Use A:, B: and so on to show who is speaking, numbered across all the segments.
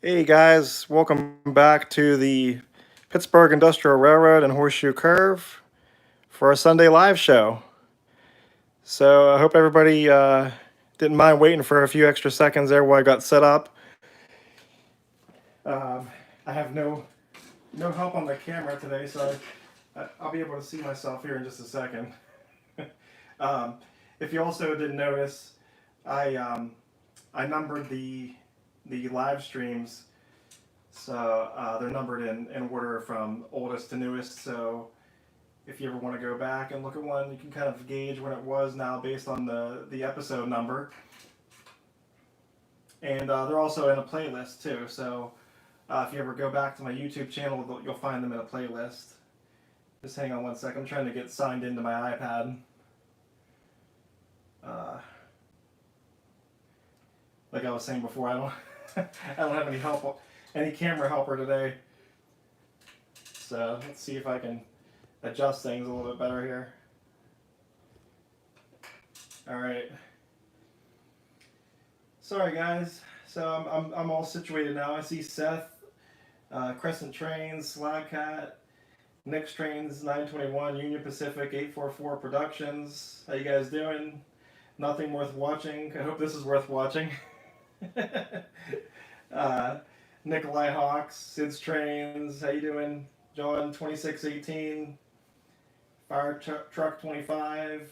A: Hey guys, welcome back to the Pittsburgh Industrial Railroad and Horseshoe Curve for our Sunday live show. So I hope everybody didn't mind waiting for a few extra seconds there while I got set up. Um, I have no help on the camera today, so I'll be able to see myself here in just a second. um, if you also didn't notice, I numbered the live streams. So they're numbered in order from oldest to newest. So if you ever want to go back and look at one, you can kind of gauge when it was now based on the episode number. And they're also in a playlist too. So if you ever go back to my YouTube channel, you'll find them in a playlist. Just hang on one second. I'm trying to get signed into my iPad. Like I was saying before, I don't I don't have any camera helper today. So let's see if I can adjust things a little bit better here. All right. Sorry guys. So I'm all situated now. I see Seth, Crescent Trains, Slagcat, Nick's Trains 921, Union Pacific 844 Productions. How you guys doing? Nothing worth watching. I hope this is worth watching. Nikolai Hawks, Sid's Trains. How you doing? John 2618, Fire Truck 25,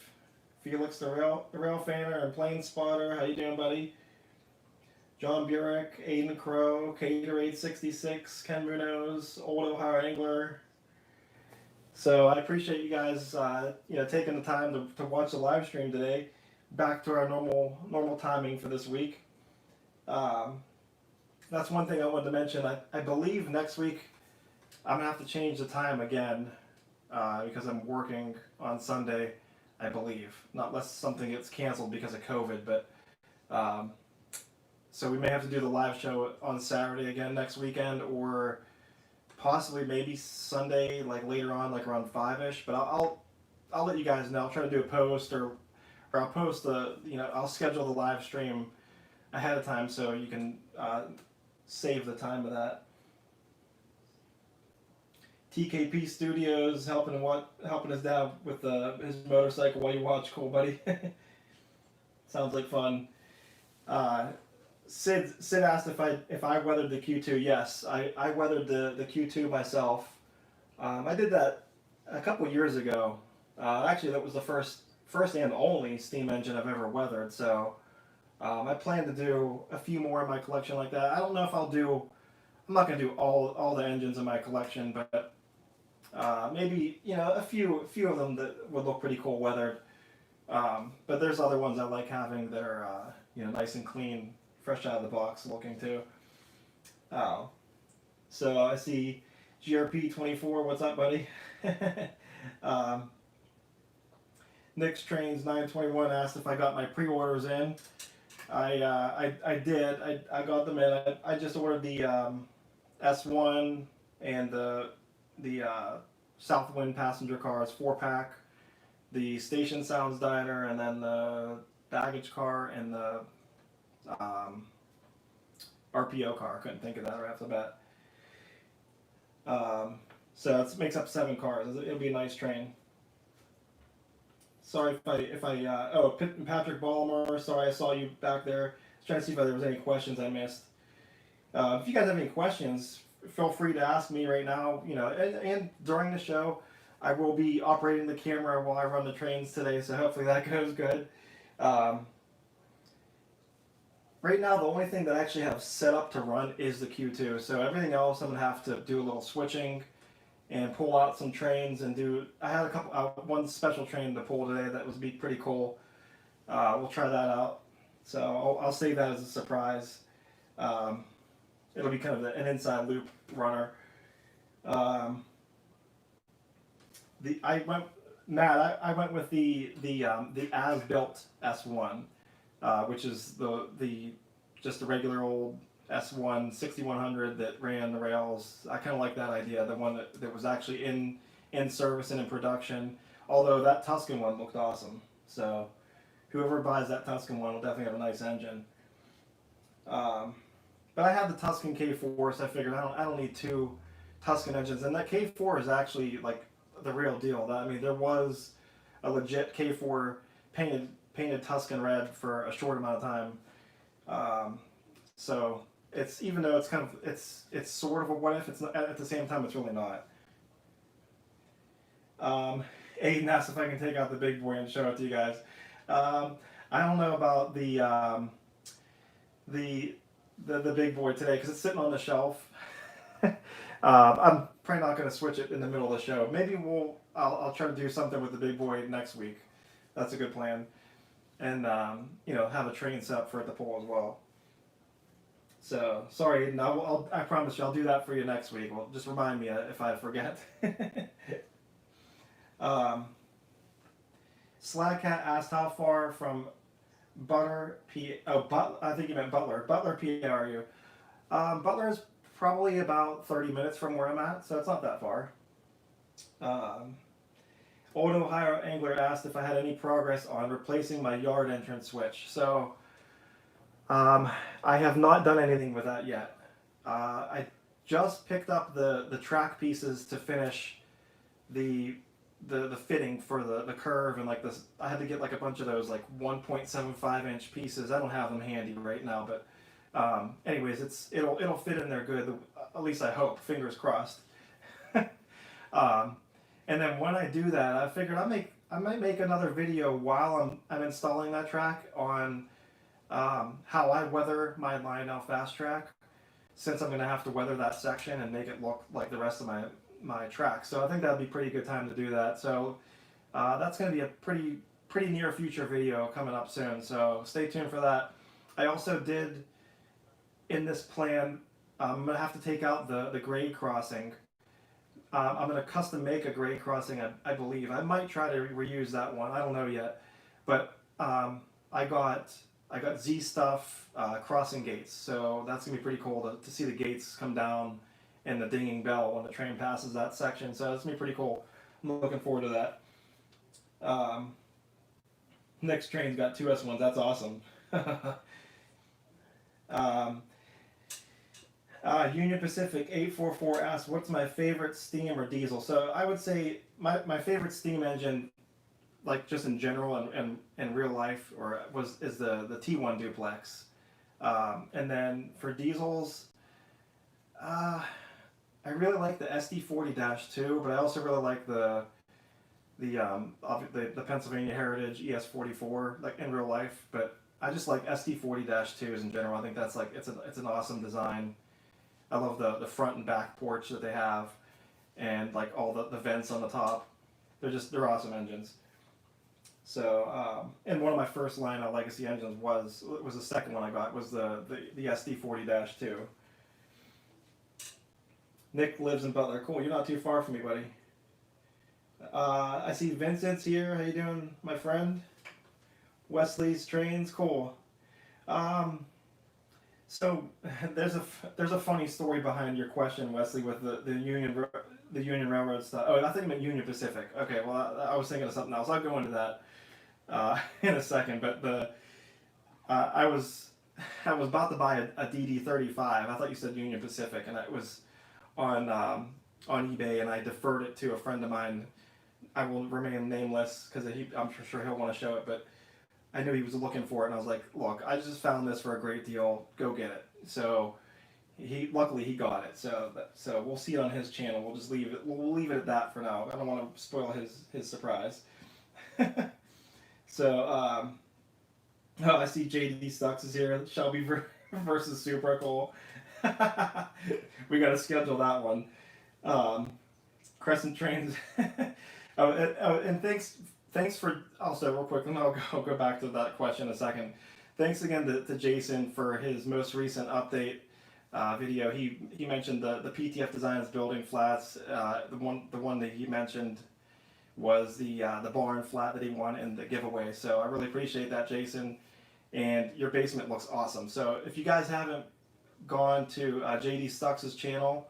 A: Felix the Rail Fanner and Plane Spotter. How you doing, buddy? John Burek, Aiden Crow, Caterade 66, Ken Munoz, Old Ohio Angler. So I appreciate you guys, taking the time to watch the live stream today. Back to our normal timing for this week. That's one thing I wanted to mention. I believe next week I'm gonna have to change the time again because I'm working on Sunday. I believe, not unless something gets canceled because of COVID, but so we may have to do the live show on Saturday again next weekend, or possibly maybe Sunday, like later on, like around 5ish. But I'll let you guys know. I'll try to do a post, or I'll post I'll schedule the live stream ahead of time so you can save the time of that. TKP Studios helping us down with his motorcycle while you watch. Cool, buddy. Sounds like fun. Sid asked if I weathered the Q2. Yes, I weathered the Q2 myself. I did that a couple years ago. Actually, that was the first and only steam engine I've ever weathered. So I plan to do a few more in my collection like that. I don't know if I'll do. I'm not going to do all the engines in my collection, but maybe a few of them that would look pretty cool weathered. But there's other ones I like having that are nice and clean, fresh out of the box looking too. So I see GRP 24. What's up, buddy? Nick's Trains 921 asked if I got my pre-orders in. I did. I got them in. I just ordered the S1 and the Southwind passenger cars 4-pack, the Station Sounds Diner, and then the baggage car and the RPO car. I couldn't think of that right off the bat. So it makes up 7 cars. It'll be a nice train. Sorry if I Patrick Ballmer. Sorry, I saw you back there. I was trying to see if there was any questions I missed. If you guys have any questions, feel free to ask me right now. And during the show, I will be operating the camera while I run the trains today, so hopefully that goes good. Right now, the only thing that I actually have set up to run is the Q2. So everything else, I'm gonna have to do a little switching and pull out some trains and do. I had one special train to pull today that was pretty cool. We'll try that out. So I'll save that as a surprise. It'll be kind of an inside loop runner. I went with the as built S1, which is just the regular old S1 6100 that ran the rails. I kind of like that idea, the one that was actually in service and in production. Although that Tuscan one looked awesome. So whoever buys that Tuscan one will definitely have a nice engine. But But I had the Tuscan K4, so I figured I don't need two Tuscan engines, and that K4 is actually like the real deal. I mean, there was a legit K4 painted Tuscan red for a short amount of time. So it's, even though it's kind of, it's sort of a what if, it's not, at the same time it's really not. Aiden asked if I can take out the big boy and show it to you guys. I don't know about the big boy today because it's sitting on the shelf. I'm probably not going to switch it in the middle of the show. Maybe I'll try to do something with the big boy next week. That's a good plan. And you know, have a train set up for it to pull as well. So sorry, Aiden, I promise you I'll do that for you next week. Well, just remind me if I forget. Slagcat asked how far from Butler, I think you meant Butler. Butler, PA, are you? Butler is probably about 30 minutes from where I'm at, so it's not that far. Old Ohio Angler asked if I had any progress on replacing my yard entrance switch. So, I have not done anything with that yet. I just picked up the track pieces to finish the fitting for the curve, and like this, I had to get like a bunch of those like 1.75 inch pieces. I don't have them handy right now, but anyways, it'll fit in there good. At least I hope. Fingers crossed. And then when I do that, I figured I might make another video while I'm installing that track on how I weather my Lionel Fast Track, since I'm going to have to weather that section and make it look like the rest of my track. So I think that'd be a pretty good time to do that. So that's going to be a pretty near future video coming up soon. So stay tuned for that. I also did, in this plan, I'm going to have to take out the grade crossing. I'm going to custom make a grade crossing, I believe. I might try to reuse that one. I don't know yet. But I got Z Stuff crossing gates. So that's going to be pretty cool to see the gates come down and the dinging bell when the train passes that section. So it's going to be pretty cool. I'm looking forward to that. Next train's got two S1s. That's awesome. Union Pacific 844 asks, what's my favorite steam or diesel? So I would say my favorite steam engine, like just in general and in real life, is the T1 duplex. And then for diesels, I really like the SD40-2, but I also really like the Pennsylvania Heritage ES44, like in real life. But I just like SD40-2s in general. I think that's like it's an awesome design. I love the front and back porch that they have, and like all the vents on the top. They're awesome engines. So and one of my first Lionel Legacy engines was the second one I got, was the SD40-2. Nick lives in Butler. Cool, you're not too far from me, buddy. I see Vincent's here. How you doing, my friend? Wesley's Trains. Cool. So there's a funny story behind your question, Wesley, with the Union Railroad stuff. Oh, I think you meant Union Pacific. Okay, well I was thinking of something else. I'll go into that in a second. But I was about to buy a DD35. I thought you said Union Pacific, and it was on eBay, and I deferred it to a friend of mine. I will remain nameless because I'm sure he'll want to show it, but I knew he was looking for it, and I was like, look, I just found this for a great deal. Go get it. So luckily he got it. So we'll see it on his channel. We'll just leave it. We'll leave it at that for now. I don't want to spoil his surprise. So oh, I see JD Stux is here. Shelby versus Super. Cool. We got to schedule that one. Crescent Trains. And thanks for also real quick. And I'll go back to that question in a second. Thanks again to Jason for his most recent update video. He mentioned the PTF Designs building flats. The one that he mentioned was the barn flat that he won in the giveaway. So I really appreciate that, Jason. And your basement looks awesome. So if you guys haven't gone to JD Stux's channel,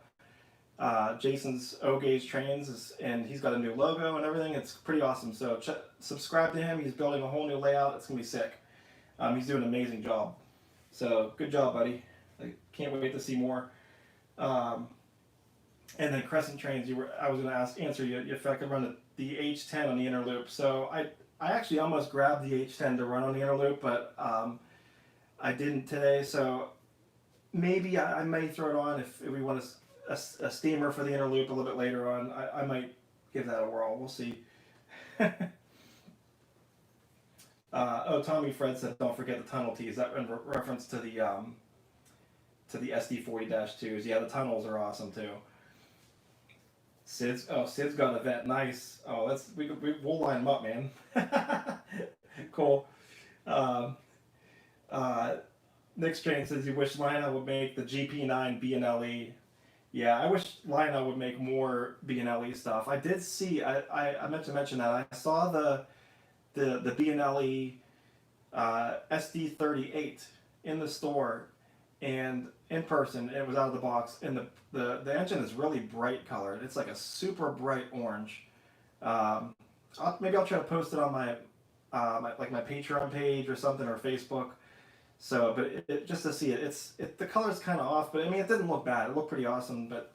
A: Jason's O-Gauge Trains, and he's got a new logo and everything. It's pretty awesome. So subscribe to him. He's building a whole new layout. It's gonna be sick. He's doing an amazing job. So good job, buddy. I can't wait to see more. Um, and then Crescent Trains, I was going to answer you if I could run the H10 on the inner loop. So I actually almost grabbed the H10 to run on the inner loop, but I didn't today. So maybe I may throw it on if we want a steamer for the inner loop a little bit later on. I might give that a whirl. We'll see. Tommy Fred said, "Don't forget the tunnel tees." That in reference to the SD40-2s. Yeah, the tunnels are awesome too. Sid's got an event. Nice. Oh, we'll line them up, man. Cool. Um, uh, Nick Strain says he wish Lionel would make the GP9 B&LE. Yeah, I wish Lionel would make more B&LE stuff. I did see. I meant to mention that I saw the B&LE SD38 in the store and in person. It was out of the box, and the engine is really bright colored. It's like a super bright orange. Maybe I'll try to post it on my my Patreon page or something, or Facebook. So, but just to see it, the color's kind of off, but I mean, it didn't look bad. It looked pretty awesome, but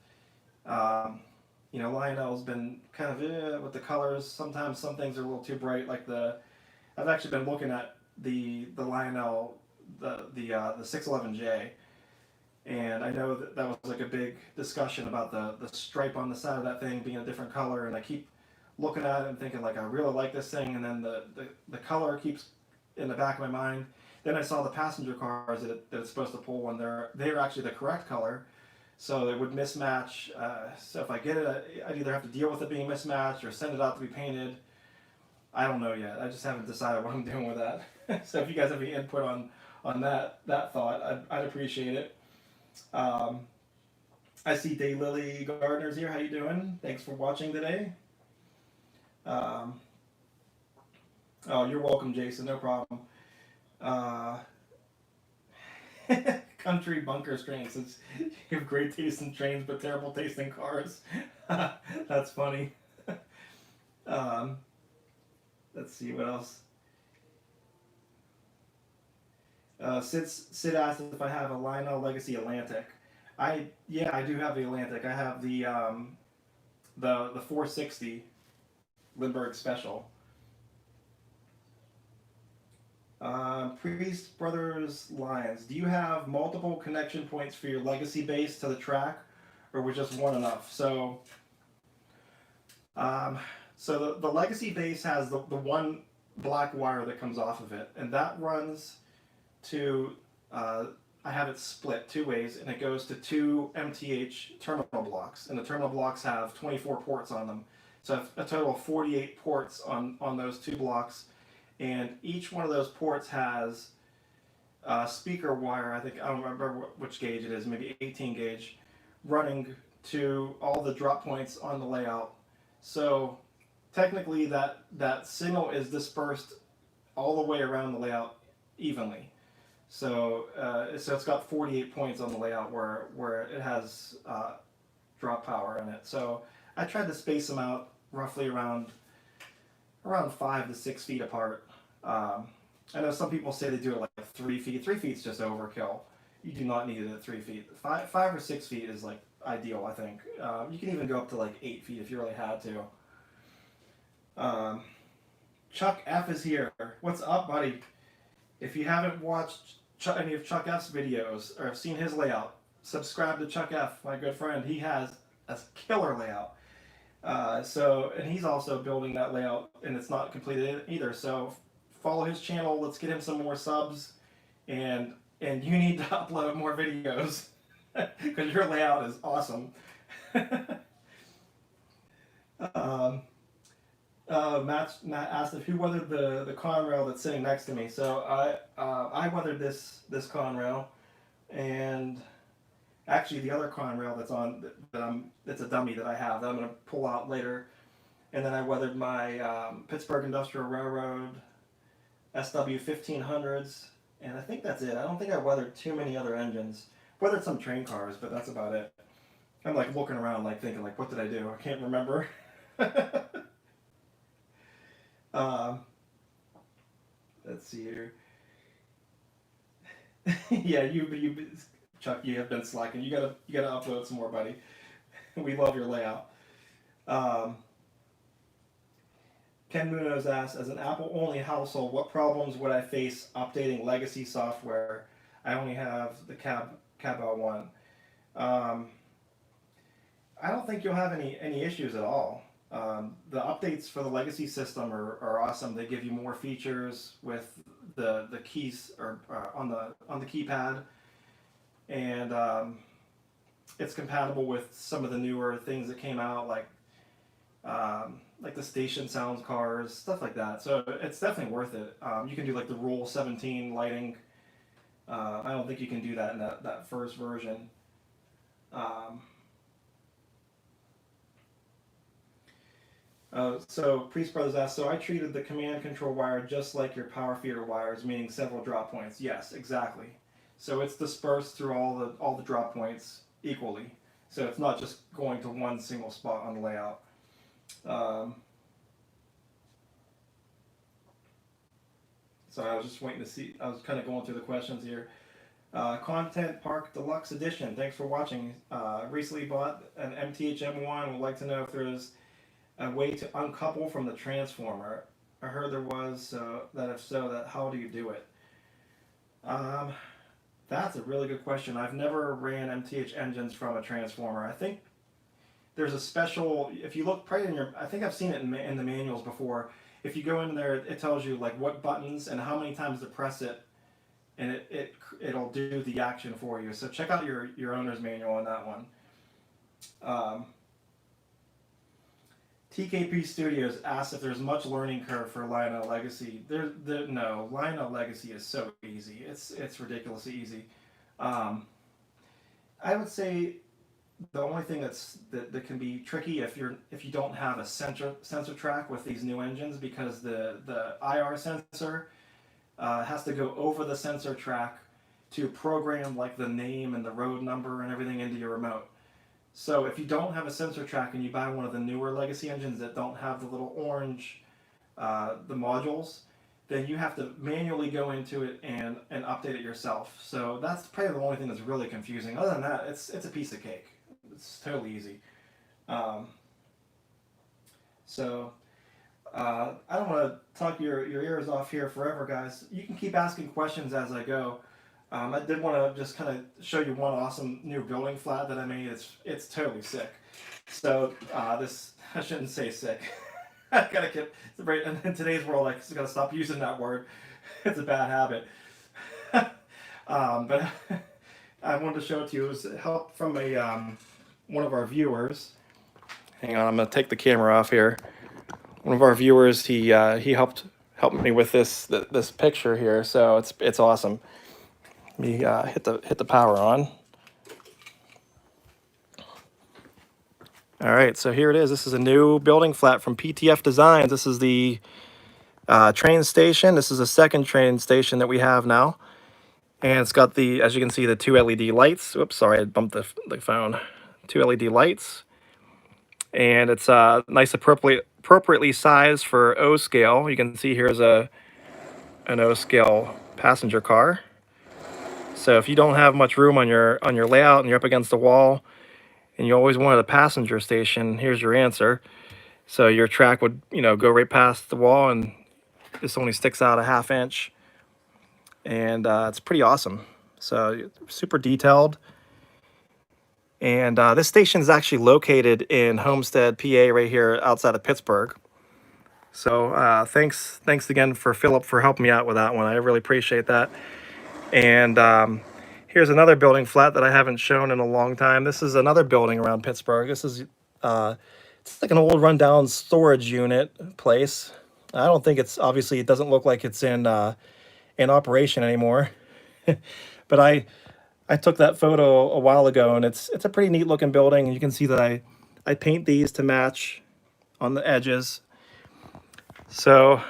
A: Lionel's been kind of with the colors. Sometimes some things are a little too bright. I've actually been looking at the Lionel, the 611J, and I know that was like a big discussion about the stripe on the side of that thing being a different color, and I keep looking at it and thinking like I really like this thing, and then the color keeps in the back of my mind. Then I saw the passenger cars that it's supposed to pull when they're actually the correct color, so it would mismatch. So if I get it, I'd either have to deal with it being mismatched or send it out to be painted. I don't know yet. I just haven't decided what I'm doing with that. So if you guys have any input on that thought, I'd appreciate it. I see Daylily Gardner's here. How you doing? Thanks for watching today. Oh, you're welcome, Jason. No problem. Country Bunker Trains says you have great taste in trains but terrible taste in cars. That's funny. Let's see what else. Sid asked if I have a Lionel Legacy Atlantic. I do have the Atlantic. I have the 460 Lindbergh Special. Priest Brothers Lions. Do you have multiple connection points for your Legacy base to the track, or was just one enough? So, the Legacy base has the one black wire that comes off of it, and that runs to, I have it split two ways, and it goes to two MTH terminal blocks, and the terminal blocks have 24 ports on them. So I have a total of 48 ports on those two blocks, and each one of those ports has a speaker wire, I don't remember which gauge it is, maybe 18 gauge, running to all the drop points on the layout. So technically that signal is dispersed all the way around the layout evenly. So it's got 48 points on the layout where it has drop power in it. So I tried to space them out roughly around 5 to 6 feet apart. I know some people say they do it like 3 feet. 3 feet's just overkill. You do not need it at 3 feet. 5 or 6 feet is like ideal, I think. You can even go up to like 8 feet if you really had to. Chuck F is here. What's up, buddy? If you haven't watched any of Chuck F's videos or have seen his layout, subscribe to Chuck F, my good friend. He has a killer layout. And he's also building that layout, and it's not completed either. So follow his channel. Let's get him some more subs, and you need to upload more videos because your layout is awesome. Matt asked if who weathered the Conrail that's sitting next to me. So I weathered this Conrail, and actually the other Conrail that's on that's a dummy that I have that I'm going to pull out later. And then I weathered my Pittsburgh Industrial Railroad SW 1500s, and I think that's it. I don't think I weathered too many other engines. Weathered some train cars, but that's about it. I'm like looking around, like thinking, like, what did I do? I can't remember. Let's see here. Yeah, Chuck, you have been slacking. You gotta upload some more, buddy. We love your layout. Um, Ken Munoz asks, as an Apple-only household, what problems would I face updating legacy software? I only have the Cab L1. Um, I don't think you'll have any issues at all. The updates for the legacy system are awesome. They give you more features with the keys or on the keypad, and it's compatible with some of the newer things that came out, like the station sound cars, stuff like that. So it's definitely worth it. You can do like the Rule 17 lighting. I don't think you can do that in that first version. Um, so Priest Brothers asked, so I treated the command control wire just like your power feeder wires, meaning several drop points. Yes, exactly. So it's dispersed through all the drop points equally. So it's not just going to one single spot on the layout. So I was just waiting to see. I was kind of going through the questions here. Content Park Deluxe Edition. Thanks for watching. Recently bought an MTH M1. Would like to know if there's a way to uncouple from the transformer. I heard there was. So that if so, that how do you do it? That's a really good question. I've never ran MTH engines from a transformer. I think there's a special. If you look probably in your, I think I've seen it in the manuals before. If you go in there, it tells you like what buttons and how many times to press it, and it'll do the action for you. So check out your owner's manual on that one. TKP Studios asks if there's much learning curve for Lionel Legacy. No, Lionel Legacy is so easy. It's ridiculously easy. I would say the only thing that can be tricky if you don't have a sensor track with these new engines, because the IR sensor has to go over the sensor track to program like the name and the road number and everything into your remote. So if you don't have a sensor track and you buy one of the newer legacy engines that don't have the little orange the modules, then you have to manually go into it and update it yourself. So that's probably the only thing that's really confusing. Other than that, it's a piece of cake. It's totally easy. So I don't want to talk your ears off here forever, guys. You can keep asking questions as I go. I did want to just kind of show you one awesome new building flat that I made. It's totally sick. So this, I shouldn't say sick. I gotta keep, in today's world, I gotta stop using that word. It's a bad habit. But I wanted to show it to you. It was help from one of our viewers. Hang on, I'm gonna take the camera off here. One of our viewers, he helped me with this picture here, so it's awesome. Let me hit the power on. All right, so here it is. This is a new building flat from PTF Designs. This is the train station. This is a second train station that we have now. And it's got the, as you can see, the two LED lights. Oops, sorry, I bumped the phone. Two LED lights. And it's nice, appropriately sized for O scale. You can see here's an O scale passenger car. So if you don't have much room on your layout and you're up against the wall and you always wanted a passenger station, here's your answer. So your track would, go right past the wall, and this only sticks out a ½ inch. And it's pretty awesome. So super detailed. And this station is actually located in Homestead, PA, right here outside of Pittsburgh. So thanks again for Philip for helping me out with that one. I really appreciate that. And here's another building flat that I haven't shown in a long time. This is another building around Pittsburgh. This is it's like an old rundown storage unit place. I don't think it's, obviously it doesn't look like it's in operation anymore. But I took that photo a while ago, and it's a pretty neat looking building. You can see that I paint these to match on the edges. So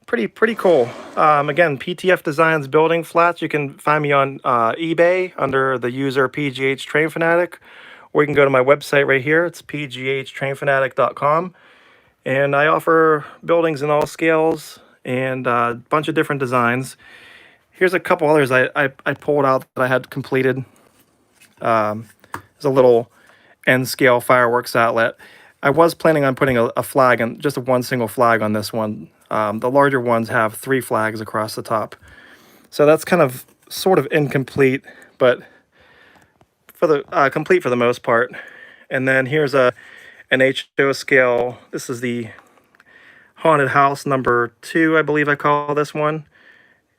A: pretty cool. Again, PTF Designs building flats. You can find me on eBay under the user PGH Train Fanatic, or you can go to my website right here. It's pghtrainfanatic.com, and I offer buildings in all scales and a bunch of different designs. Here's a couple others I pulled out that I had completed. There's a little N scale fireworks outlet. I was planning on putting a flag, and just one single flag on this one. The larger ones have 3 flags across the top. So that's kind of sort of incomplete, but for the complete for the most part. And then here's an HO scale. This is the haunted house number 2, I believe I call this one,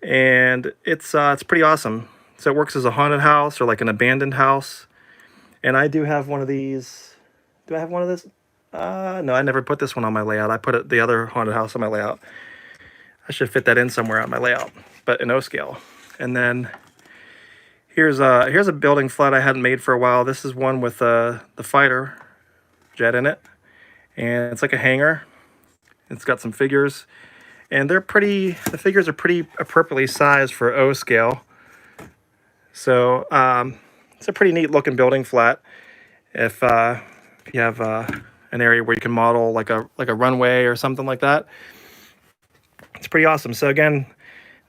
A: and it's pretty awesome. So it works as a haunted house or like an abandoned house. And I do have one of these. Do I have one of this? No, I never put this one on my layout. I put the other haunted house on my layout. I should fit that in somewhere on my layout, but in O scale. And then here's a building flat I hadn't made for a while. This is one with the fighter jet in it, and it's like a hangar. It's got some figures, and they're pretty. The figures are pretty appropriately sized for O scale. So it's a pretty neat looking building flat. If you have an area where you can model like a runway or something like that, it's pretty awesome. So again,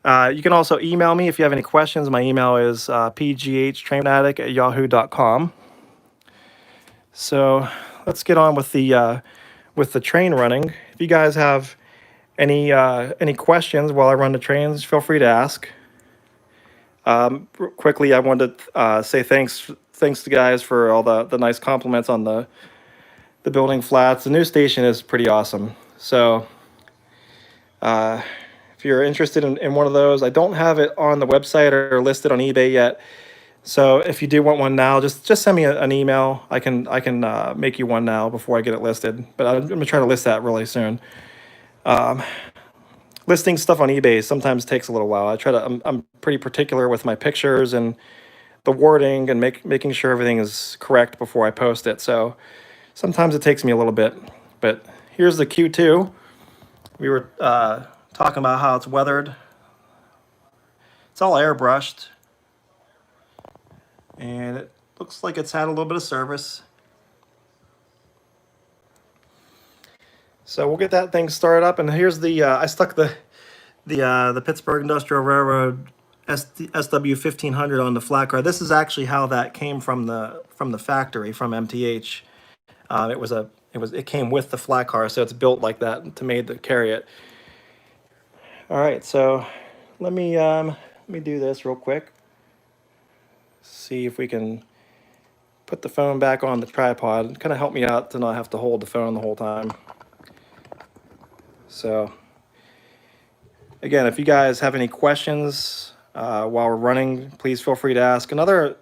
A: you can also email me if you have any questions. My email is pghtrainfanatic@yahoo.com. So let's get on with the train running. If you guys have any questions while I run the trains, feel free to ask. Quickly, I wanted to say thanks to guys for all the nice compliments on the building flats. The new station is pretty awesome. So if you're interested in one of those, I don't have it on the website or listed on eBay yet. So if you do want one now, just send me an email. I can make you one now before I get it listed. But I'm gonna try to list that really soon. Listing stuff on eBay sometimes takes a little while. I'm pretty particular with my pictures and the wording and making sure everything is correct before I post it. So sometimes it takes me a little bit. But here's the Q2. We were talking about how it's weathered. It's all airbrushed, and it looks like it's had a little bit of service. So we'll get that thing started up, and here's the I stuck the Pittsburgh Industrial Railroad SW 1500 on the flat car. This is actually how that came from the factory, from MTH. It came with the flat car, so it's built like that to made to carry it. All right, so let me do this real quick. See if we can put the phone back on the tripod. Kind of help me out to not have to hold the phone the whole time. So again, if you guys have any questions while we're running, please feel free to ask. Another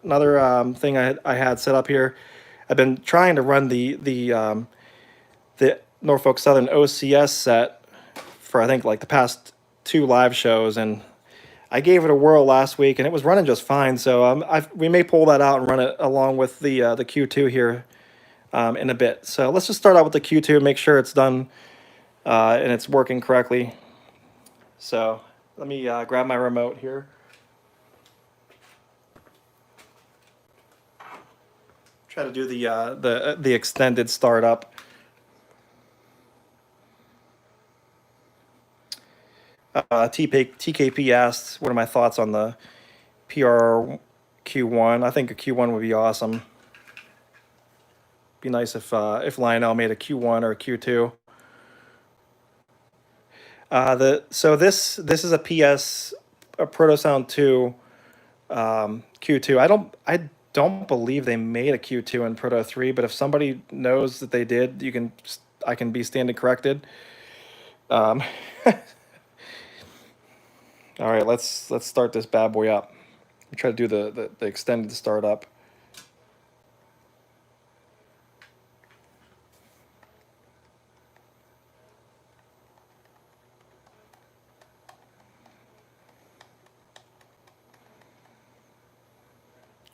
A: thing I had set up here. I've been trying to run the Norfolk Southern OCS set for I think like the past 2 live shows, and I gave it a whirl last week, and it was running just fine. So we may pull that out and run it along with the Q2 here in a bit. So let's just start out with the Q2, make sure it's done and it's working correctly. So let me grab my remote here. Try to do the extended startup. TKP asked, what are my thoughts on the PR Q1? I think a Q1 would be awesome. Be nice if Lionel made a Q1 or a Q2. So this is a Protosound 2 Q2. I don't believe they made a Q2 in Proto 3, but if somebody knows that they did, I can be standing corrected. All right, let's start this bad boy up. I'll try to do the extended startup.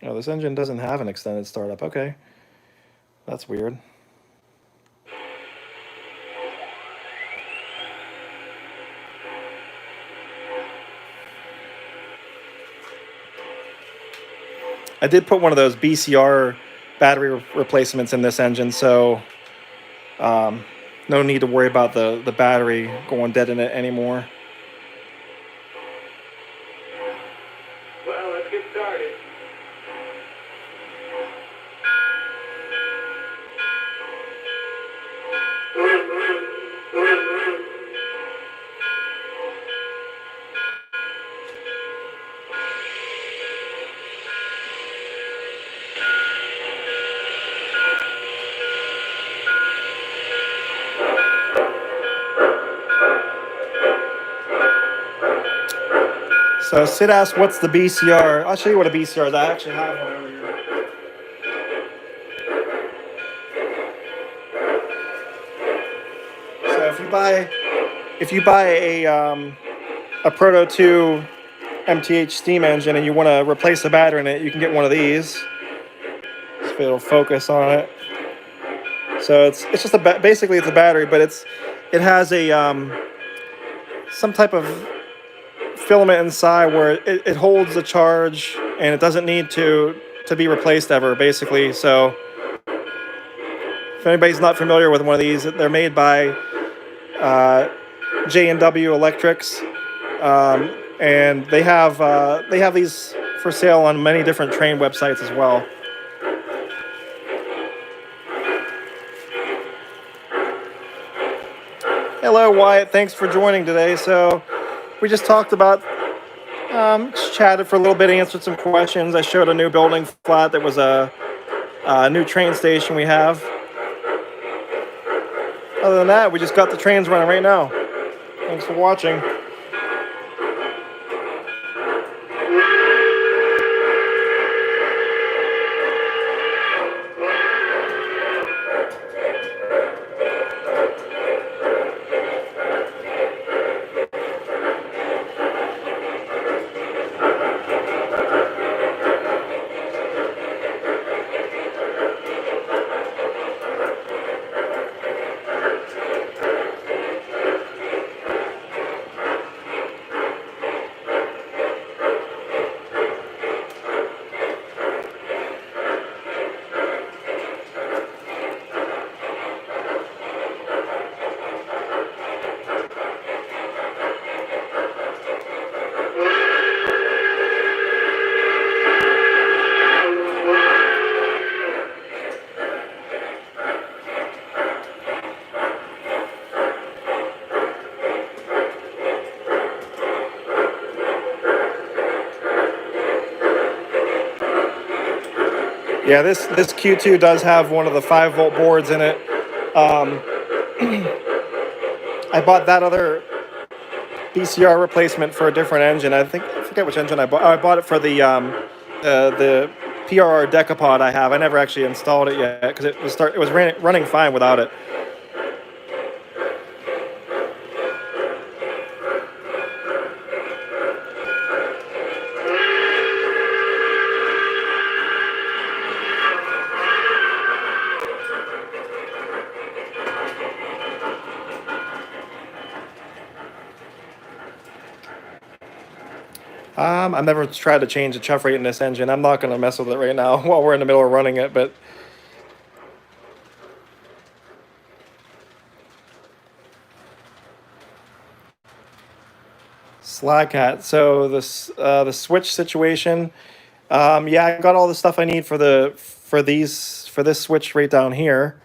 A: Oh, this engine doesn't have an extended startup. Okay, that's weird. I did put one of those BCR battery replacements in this engine, so no need to worry about the battery going dead in it anymore.
B: Well, let's get started.
A: So Sid asked, what's the BCR? I'll show you what a BCR is. I actually have one over here. So if you buy a Proto 2 MTH steam engine and you want to replace the battery in it, you can get one of these. So it'll focus on it. So it's just basically it's a battery, but it has a some type of filament inside where it holds the charge and it doesn't need to be replaced ever, basically. So if anybody's not familiar with one of these, they're made by J&W Electrics, and they have these for sale on many different train websites as well. Hello, Wyatt. Thanks for joining today. So we just talked about, just chatted for a little bit, answered some questions. I showed a new building flat that was a new train station we have. Other than that, we just got the trains running right now. Thanks for watching. Yeah, this Q2 does have one of the 5-volt boards in it. I bought that other BCR replacement for a different engine. I forget which engine I bought. Oh, I bought it for the PRR Decapod I have. I never actually installed it yet because it was running fine without it. I've never tried to change the chuff rate in this engine. I'm not going to mess with it right now while we're in the middle of running it, but Slackhat. So the switch situation. Yeah, I got all the stuff I need for this switch right down here.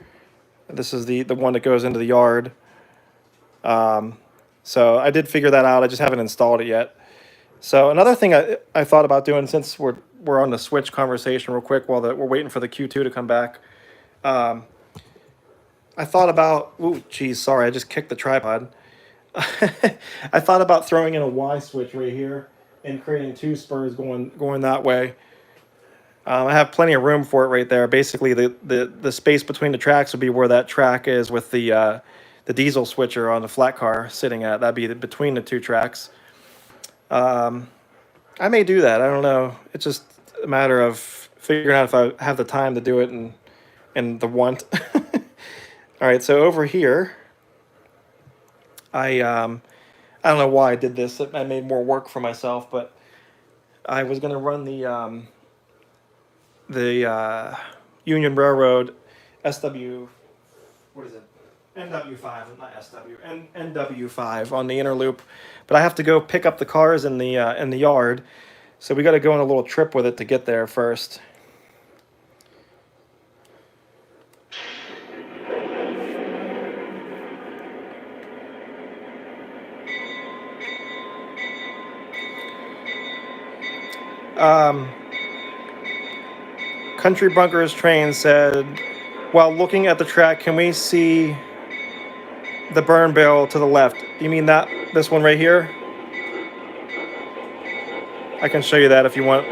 A: This is the one that goes into the yard. So I did figure that out. I just haven't installed it yet. So another thing I thought about doing, since we're on the switch conversation real quick while we're waiting for the Q2 to come back. I thought about, ooh, geez, sorry, I just kicked the tripod. I thought about throwing in a Y switch right here and creating 2 spurs going that way. I have plenty of room for it right there. Basically, the space between the tracks would be where that track is with the diesel switcher on the flat car sitting at. That'd be between the 2 tracks. I may do that. I don't know. It's just a matter of figuring out if I have the time to do it and the want. All right, so over here, I don't know why I did this. I made more work for myself, but I was going to run the Union Railroad SW, what is it? NW5, not SW, NW5 on the inner loop, but I have to go pick up the cars in the yard, so we got to go on a little trip with it to get there first. Country Bunkers Train said, while looking at the track, can we see the burn barrel to the left? You mean this one right here? I can show you that if you want.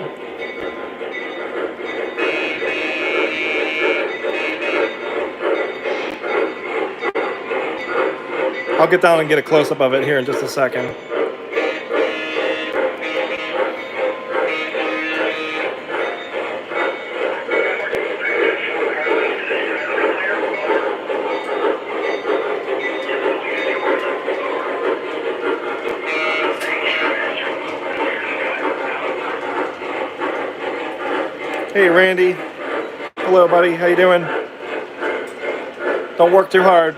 A: I'll get down and get a close-up of it here in just a second. Hey, Randy. Hello, buddy. How you doing? Don't work too hard.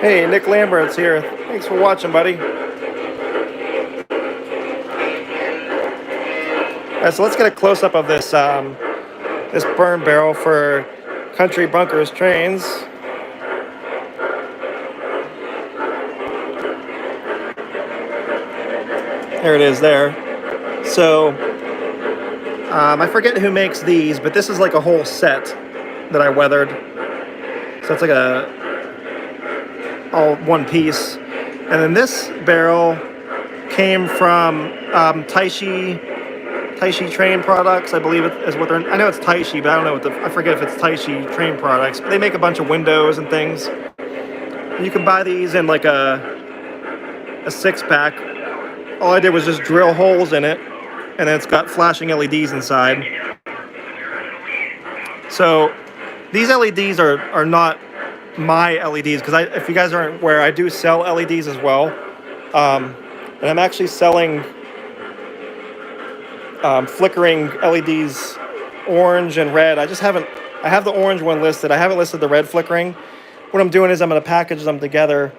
A: Hey, Nick Lambert's here. Thanks for watching, buddy. Alright, so let's get a close-up of this this burn barrel for Country Bunkers Trains. There it is there. So, I forget who makes these, but this is like a whole set that I weathered. So it's like all one piece. And then this barrel came from Taishi Train Products, I believe it is what they're. I know it's Taishi, but I don't know I forget if it's Taishi Train Products. But they make a bunch of windows and things. And you can buy these in like a 6-pack. All I did was just drill holes in it, and then it's got flashing LEDs inside. So these LEDs are not my LEDs, because if you guys aren't aware, I do sell LEDs as well, and I'm actually selling flickering LEDs, orange and red. I have the orange one listed. I haven't listed the red flickering. What I'm doing is I'm going to package them together,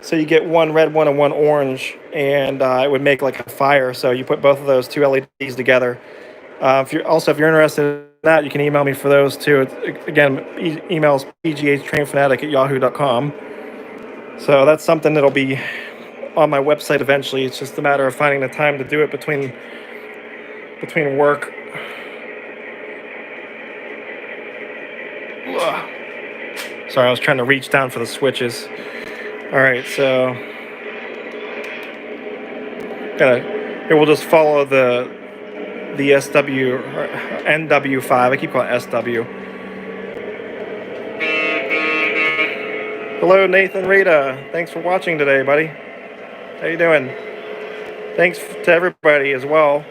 A: so you get one red one and one orange, and it would make like a fire. So you put both of those two LEDs together. If you're interested in that, you can email me for those too. Again, email is pghtrainfanatic@yahoo.com. So that's something that'll be on my website eventually. It's just a matter of finding the time to do it between work. Ugh. Sorry, I was trying to reach down for the switches. All right, so we'll just follow the SW or NW5. I keep calling it SW. Hello, Nathan Rita. Thanks for watching today, buddy. How you doing? Thanks to everybody as well.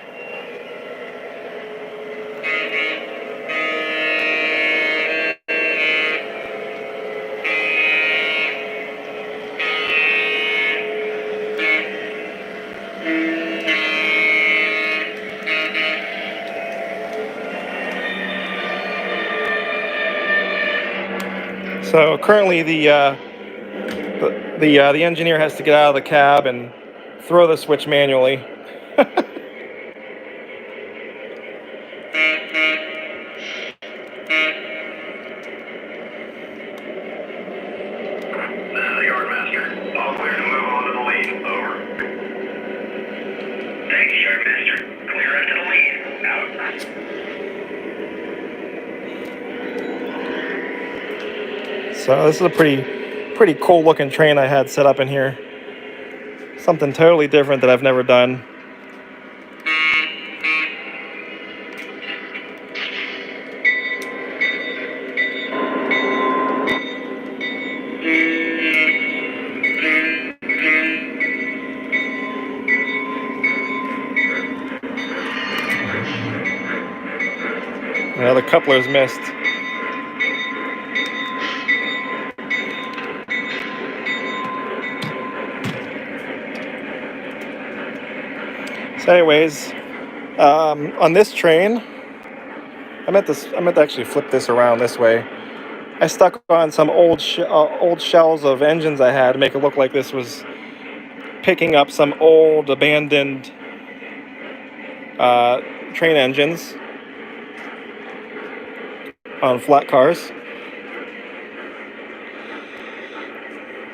A: So currently the engineer has to get out of the cab and throw the switch manually.
B: Yardmaster, all clear to move on to the lead. Over. Thank you, Yardmaster. Clear after the lead. Out.
A: So this is a pretty cool looking train I had set up in here. Something totally different that I've never done. The coupler's missed. So anyways, on this train, I meant to actually flip this around this way. I stuck on some old shells of engines I had to make it look like this was picking up some old abandoned train engines on flat cars.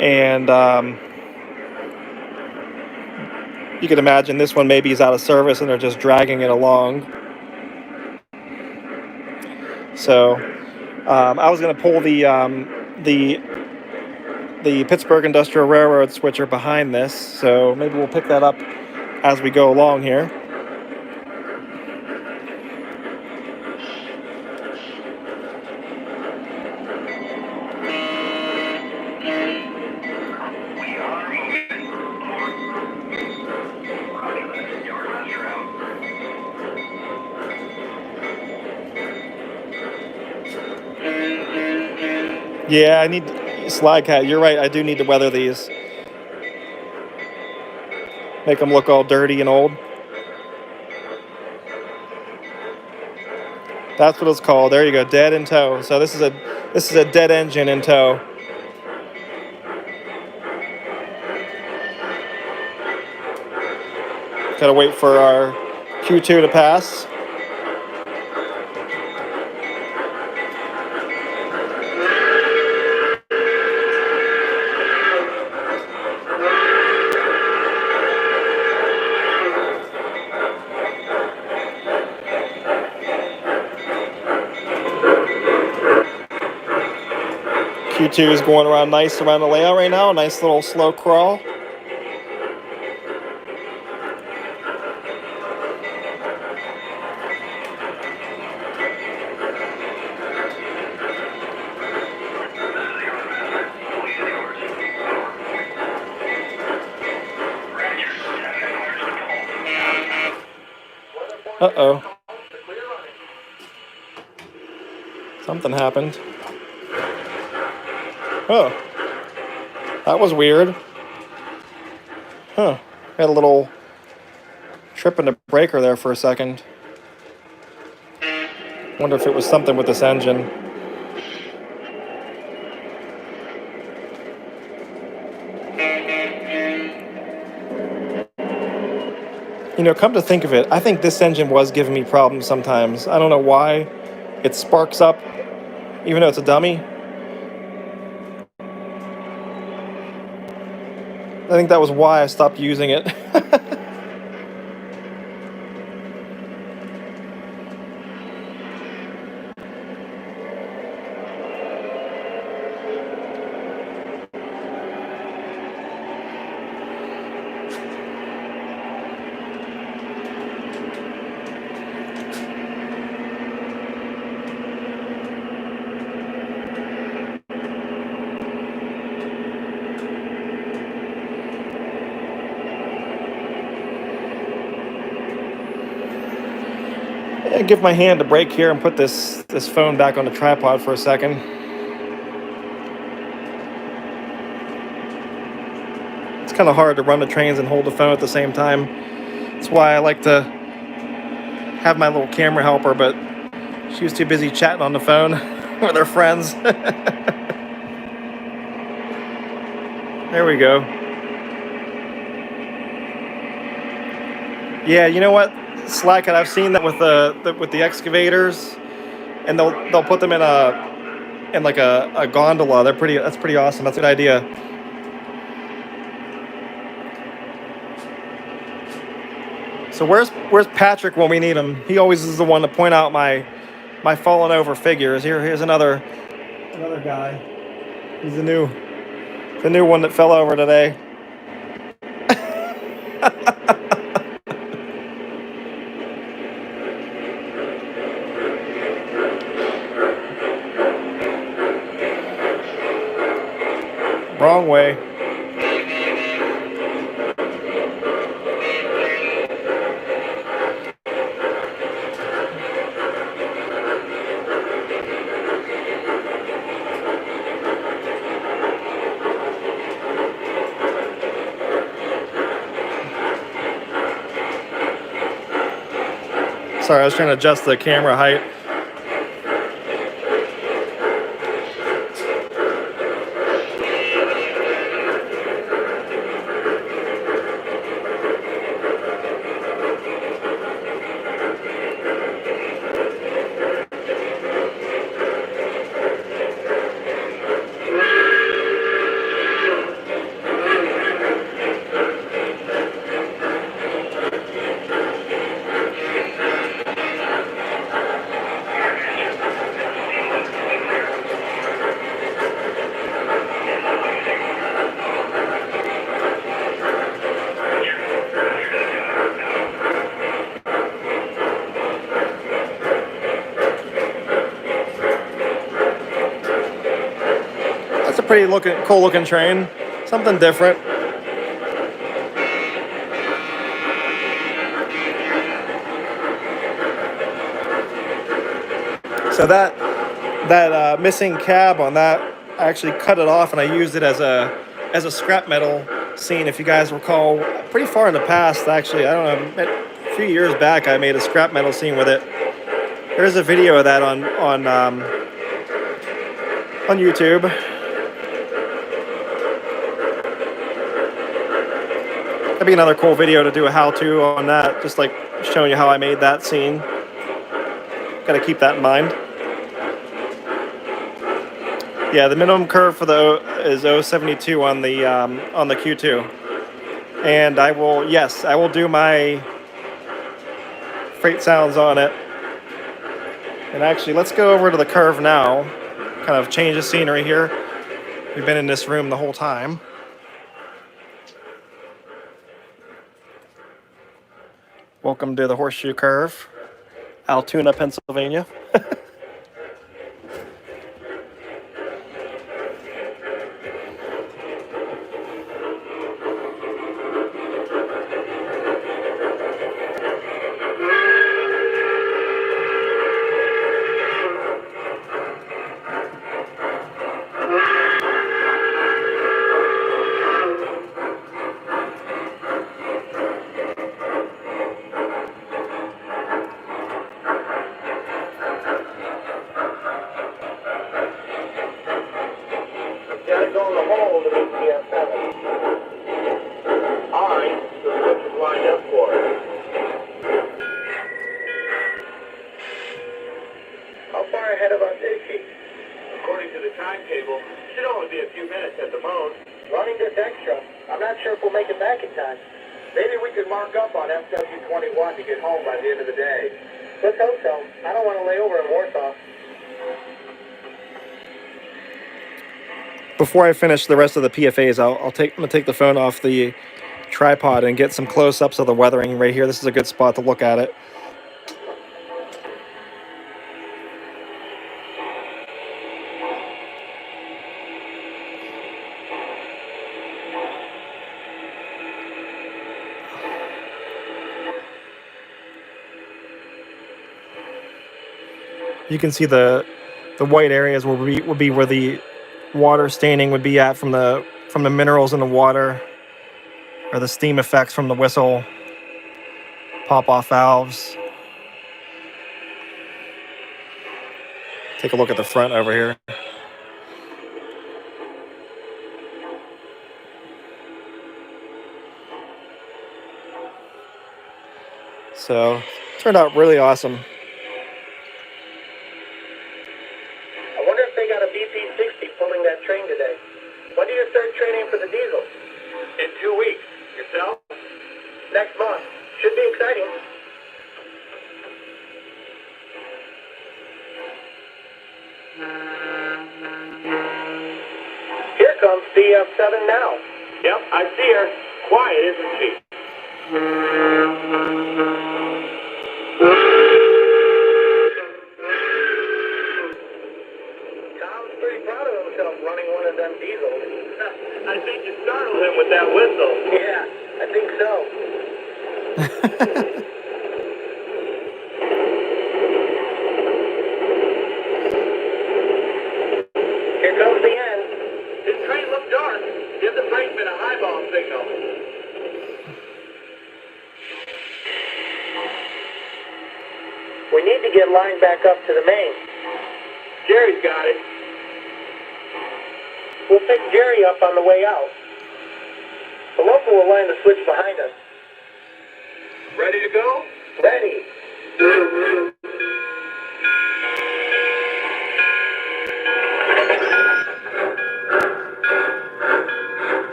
A: And you can imagine this one maybe is out of service and they're just dragging it along. So I was going to pull the Pittsburgh Industrial Railroad switcher behind this. So maybe we'll pick that up as we go along here. Yeah, I need Slide Cat. You're right. I do need to weather these. Make them look all dirty and old. That's what it's called. There you go. Dead in tow. So this is a dead engine in tow. Gotta wait for our Q2 to pass. Q2 is going around nice around the layout right now. A nice little slow crawl. Uh-oh. Something happened. Oh. That was weird. Huh. Had a little trip in the breaker there for a second. Wonder if it was something with this engine. You know, come to think of it, I think this engine was giving me problems sometimes. I don't know why. It sparks up, even though it's a dummy. I think that was why I stopped using it. I give my hand a break here and put this phone back on the tripod for a second. It's kind of hard to run the trains and hold the phone at the same time. That's why I like to have my little camera helper, but she was too busy chatting on the phone with her friends. There we go. Yeah, you know what? Slack it. I've seen that with the excavators, and they'll put them in like a gondola. That's pretty awesome. That's a good idea. So where's Patrick when we need him? He always is the one to point out my fallen over figures. Here's another guy. He's the new one that fell over today. Wrong way. Sorry, I was trying to adjust the camera height. That's a pretty cool looking train. Something different. So that missing cab on that, I actually cut it off and I used it as a scrap metal scene. If you guys recall, pretty far in the past, actually, I don't know, a few years back, I made a scrap metal scene with it. There's a video of that on YouTube. That'd be another cool video to do a how-to on that, just like showing you how I made that scene. Gotta keep that in mind. Yeah, the minimum curve for is 0.72 on the Q2, and I will do my freight sounds on it. And actually, let's go over to the curve now. Kind of change the scenery here. We've been in this room the whole time. Welcome to the Horseshoe Curve, Altoona, Pennsylvania.
B: Gotta go in the hole to MTH 7. Alright, the switch is lined up for it. How far ahead of us is she? According to the timetable, should only be a few minutes at the most. Running this extra. I'm not sure if we'll make it back in time. Maybe we could mark up on FW21 to get home by the end of the day. Let's hope so. I don't want to lay over in Warsaw.
A: Before I finish the rest of the PFAs, I'm gonna take the phone off the tripod and get some close-ups of the weathering right here. This is a good spot to look at it. You can see the white areas would be where the water staining would be at from the minerals in the water, or the steam effects from the whistle, pop-off valves. Take a look at the front over here. So, turned out really awesome.
B: I wonder if they got a BP60 pulling that train today. When do you start training for the diesel? In 2 weeks. Yourself? Next month. Should be exciting. Here comes DF7 now. Yep, I see her. Quiet, isn't she? Tom's pretty proud of himself running one of them diesels. I think you startled him with that whistle. Yeah, I think so. Here comes the end. This train looks dark. Give the brakeman a highball signal. get lined back up to the main. Jerry's got it. We'll pick Jerry up on the way out. The local will line the switch behind us. Ready to go? Ready.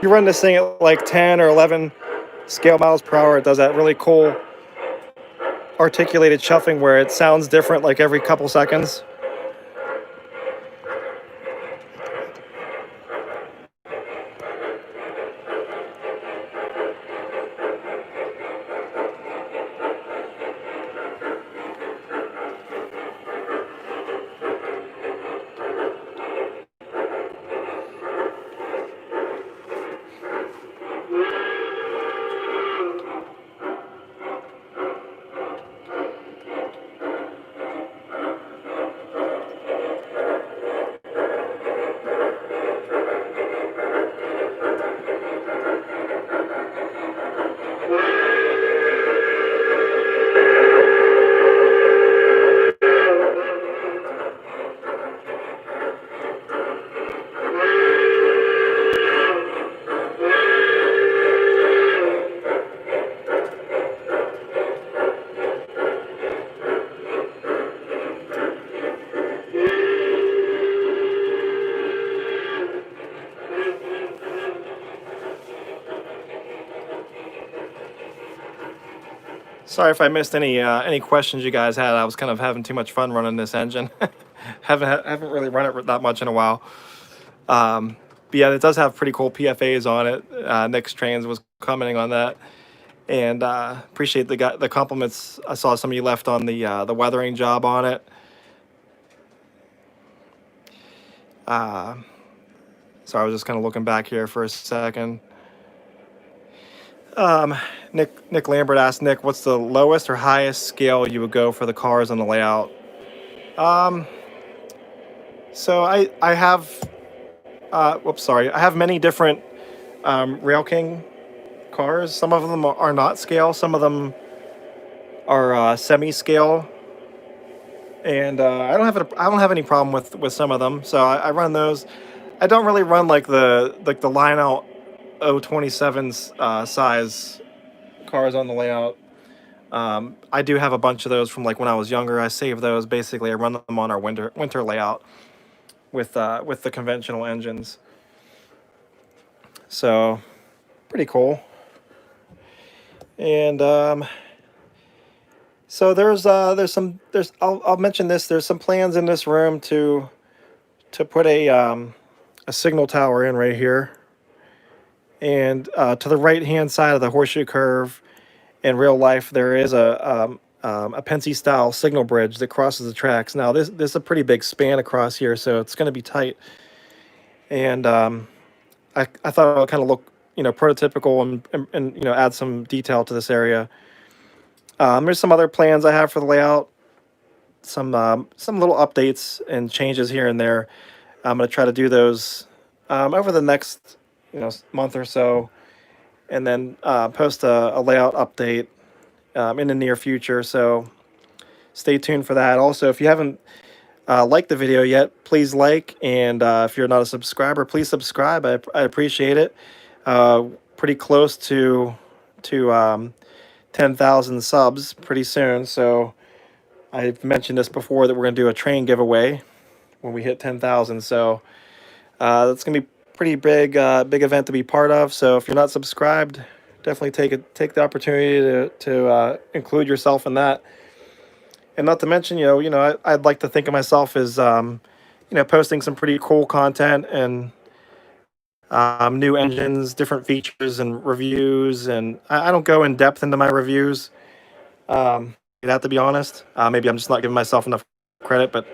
A: You run this thing at like 10 or 11 scale miles per hour, it does that really cool articulated chuffing where it sounds different like every couple seconds. Sorry if I missed any questions you guys had. I was kind of having too much fun running this engine. haven't really run it that much in a while. But yeah, it does have pretty cool PFAs on it. Nick's Trains was commenting on that, and appreciate the compliments. I saw some of you left on the weathering job on it. So I was just kind of looking back here for a second. Nick Lambert asked Nick, what's the lowest or highest scale you would go for the cars on the layout? So I have, I have many different Rail King cars. Some of them are not scale. Some of them are semi-scale, and I don't have any problem with some of them. So I run those. I don't really run like the Lionel 027's size cars on the layout. I do have a bunch of those from like when I was younger. I saved those. Basically, I run them on our winter layout with the conventional engines. So pretty cool. And so I'll mention this. There's some plans in this room to put a signal tower in right here. And to the right-hand side of the horseshoe curve, in real life, there is a Pennsy-style signal bridge that crosses the tracks. Now, this is a pretty big span across here, so it's going to be tight. And I thought it would kind of look, prototypical and add some detail to this area. There's some other plans I have for the layout. Some little updates and changes here and there. I'm going to try to do those over the next month or so, and then post a layout update in the near future. So stay tuned for that. Also, if you haven't liked the video yet, please like, and if you're not a subscriber, please subscribe. I appreciate it. Pretty close to 10,000 subs pretty soon. So I've mentioned this before that we're going to do a train giveaway when we hit 10,000. So that's going to be pretty big event to be part of. So if you're not subscribed, definitely take the opportunity to include yourself in that. And not to mention, I'd like to think of myself as posting some pretty cool content and new engines, different features and reviews. And I don't go in depth into my reviews. You have to be honest. Maybe I'm just not giving myself enough credit, but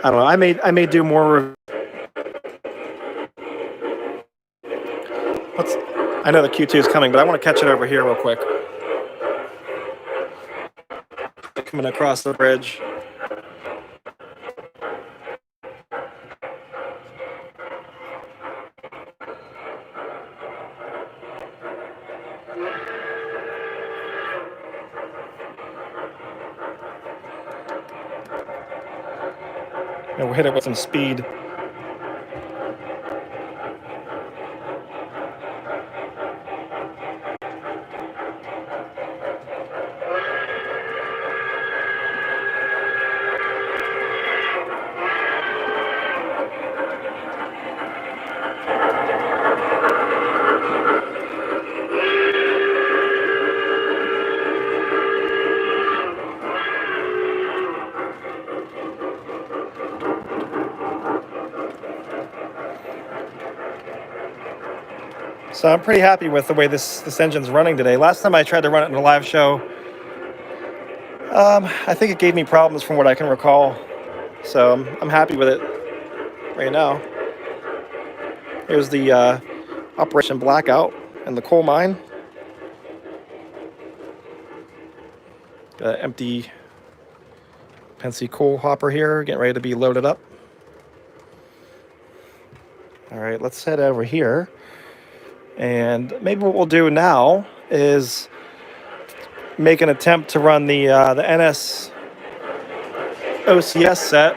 A: I don't know. I may do more. I know the Q2 is coming, but I want to catch it over here real quick. coming across the bridge. And we'll hit it with some speed. So I'm pretty happy with the way this engine's running today. Last time I tried to run it in a live show, I think it gave me problems from what I can recall. So I'm happy with it right now. Here's the Operation Blackout in the coal mine. Got an empty Pensy coal hopper here, getting ready to be loaded up. All right, let's head over here. And maybe what we'll do now is make an attempt to run the NS OCS set.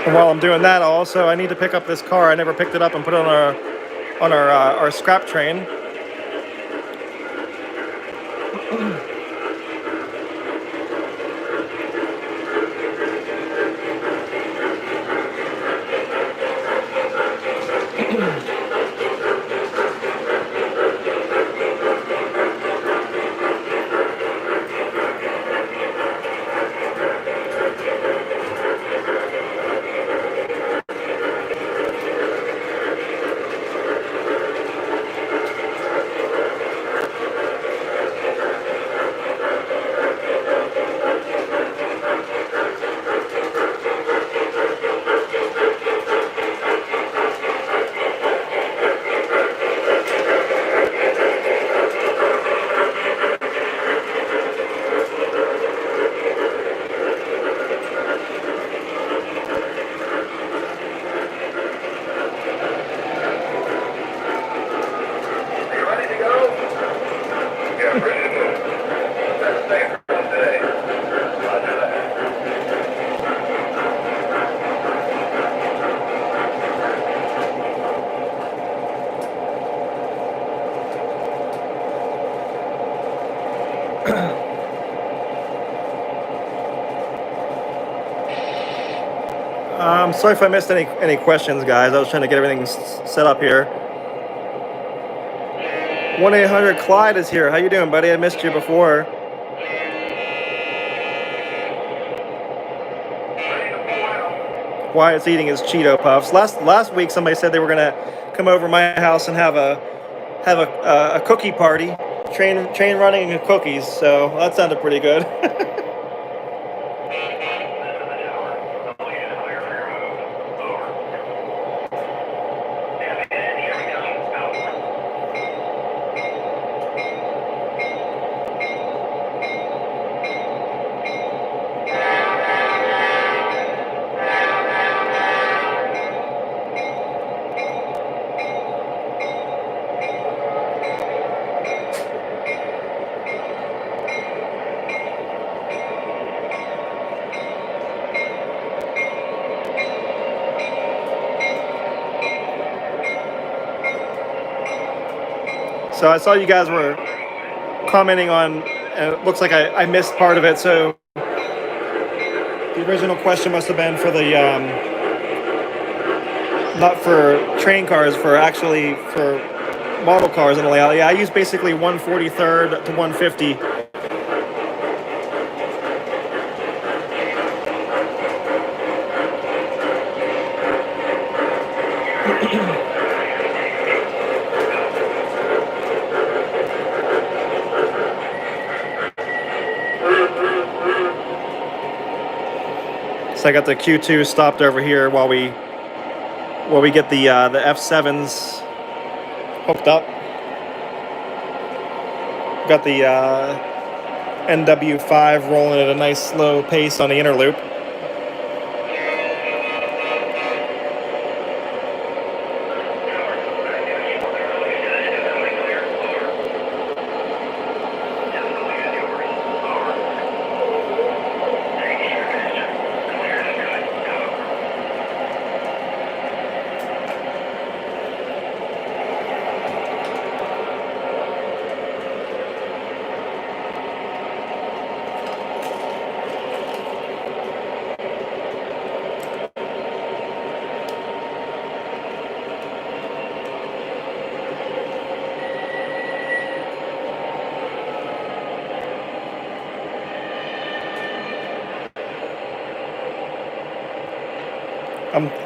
A: And while I'm doing that, I need to pick up this car. I never picked it up and put it on our scrap train. Sorry if I missed any questions, guys. I was trying to get everything set up here. 1-800 Clyde is here. How you doing, buddy? I missed you before. Wyatt's eating his Cheeto Puffs. Last week, somebody said they were gonna come over my house and have a cookie party, train running and cookies. So that sounded pretty good. So I saw you guys were commenting on, and it looks like I missed part of it. So the original question must have been for the, not for train cars, for model cars in the layout. Yeah, I use basically 1/43 to 150. So I got the Q2 stopped over here while we get the F7s hooked up. Got the NW5 rolling at a nice slow pace on the inner loop.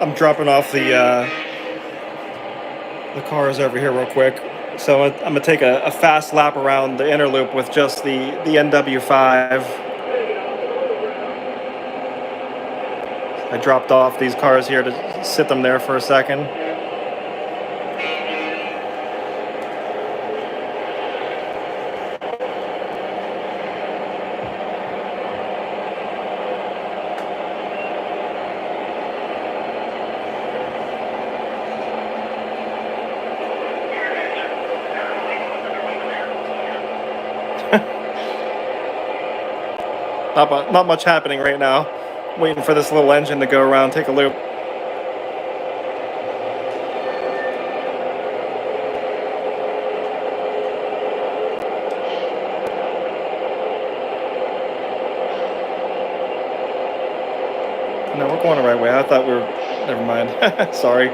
A: I'm dropping off the cars over here real quick. So I'm gonna take a fast lap around the inner loop with just the NW5. I dropped off these cars here to sit them there for a second. Not much happening right now. Waiting for this little engine to go around, take a loop. No, we're going the right way. I thought we were... Never mind. Sorry.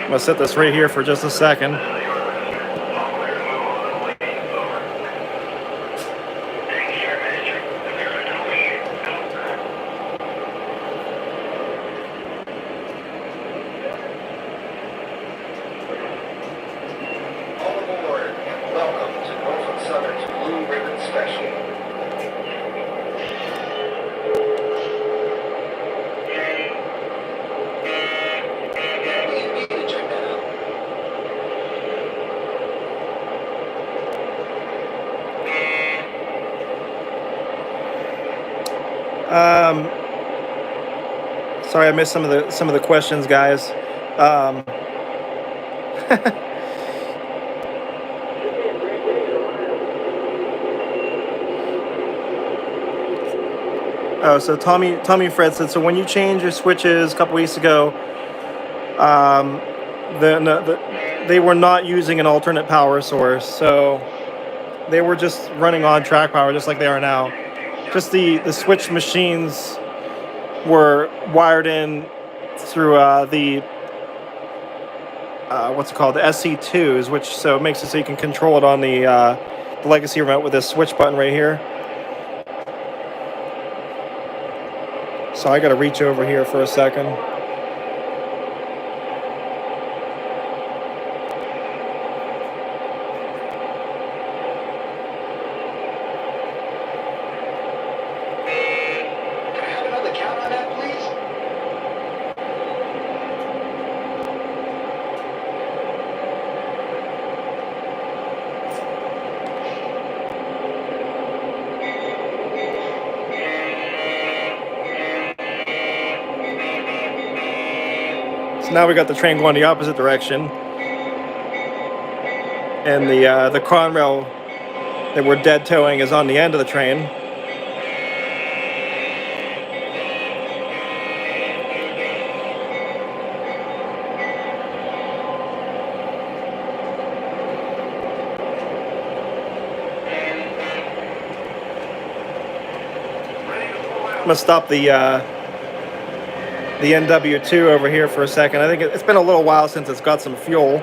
A: I'm gonna set this right here for just a second. Sorry, I missed some of the questions, guys. Oh, so Tommy Fred said, so when you changed your switches a couple weeks ago, they were not using an alternate power source, so they were just running on track power, just like they are now. Just the switch machines were wired in through the what's it called, the SC2s, which so it makes it so you can control it on the legacy remote with this switch button right here. So I got to reach over here for a second. So now we got the train going the opposite direction, and the Conrail that we're dead towing is on the end of the train. I'm gonna stop the NW2 over here for a second. I think it's been a little while since it's got some fuel.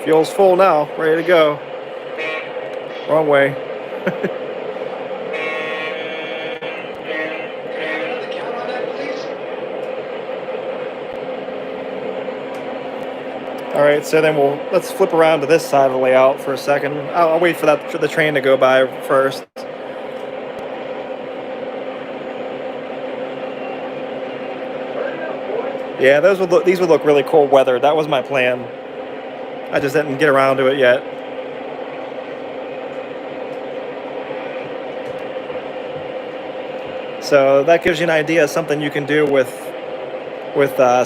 A: Fuel's full now, ready to go. Wrong way. All right, so then let's flip around to this side of the layout for a second. I'll wait for the train to go by first. Yeah, these would look really cool weathered. That was my plan. I just didn't get around to it yet. So that gives you an idea of something you can do with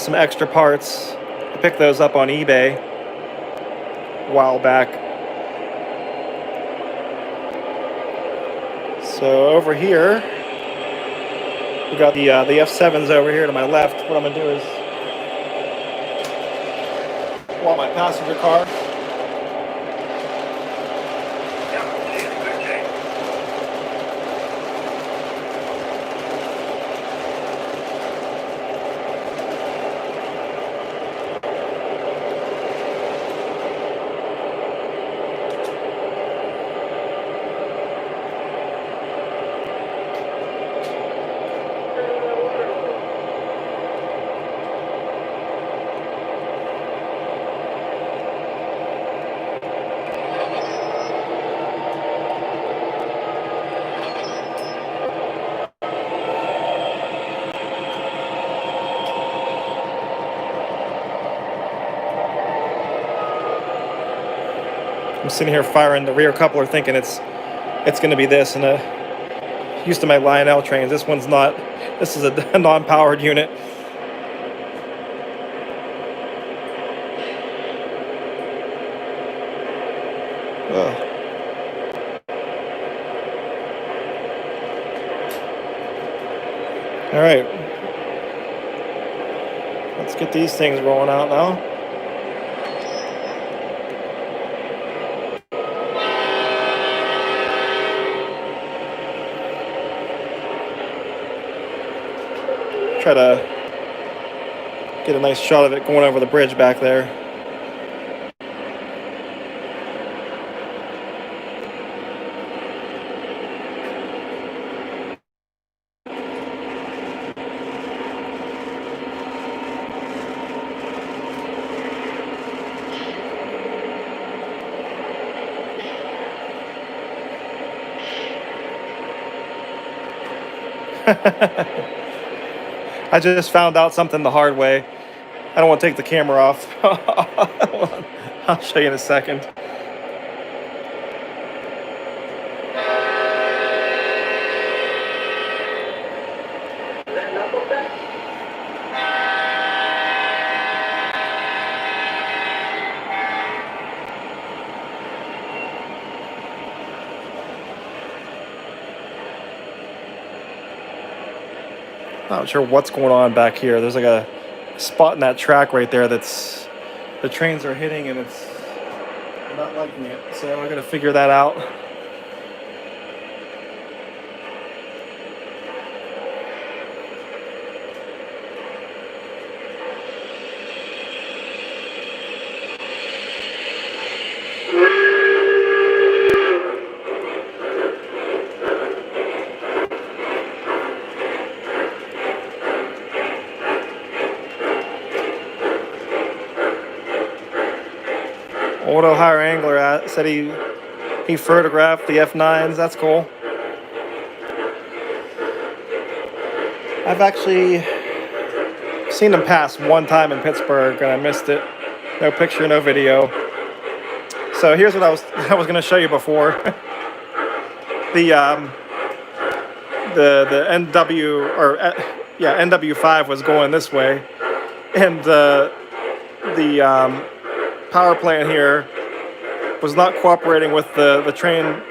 A: some extra parts. I picked those up on eBay a while back. So over here, we got the F7s over here to my left. What I'm gonna do is pull out my passenger car. I'm sitting here firing the rear coupler thinking it's going to be this, and used to my Lionel trains. This one's not. This is a non-powered unit. Ugh. All right, let's get these things rolling out now. Try to get a nice shot of it going over the bridge back there. I just found out something the hard way. I don't want to take the camera off. I'll show you in a second. Not sure what's going on back here. There's like a spot in that track right there that's the trains are hitting, and it's not liking it. So I gotta figure that out. Auto higher angler said he photographed the F9s. That's cool. I've actually seen them pass one time in Pittsburgh, and I missed it. No picture, no video. So here's what I was going to show you before. the NW5 was going this way, and the power plant here was not cooperating with the train,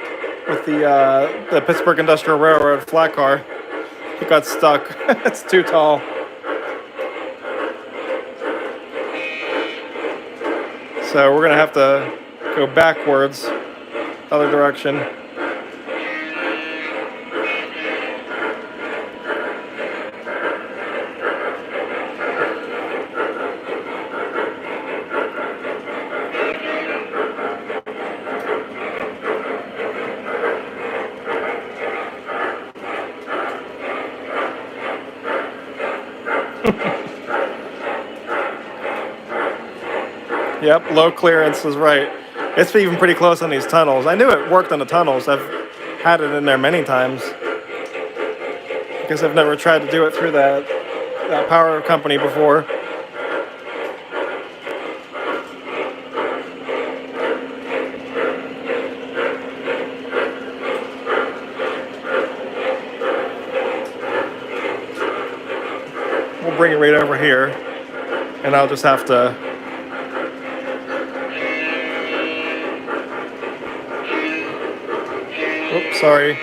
A: with the Pittsburgh Industrial Railroad flat car. It got stuck. It's too tall. So we're gonna have to go backwards, other direction. Yep, low clearance is right. It's even pretty close on these tunnels. I knew it worked on the tunnels. I've had it in there many times. I guess I've never tried to do it through that power company before. We'll bring it right over here, and I'll just have to. Oops, sorry.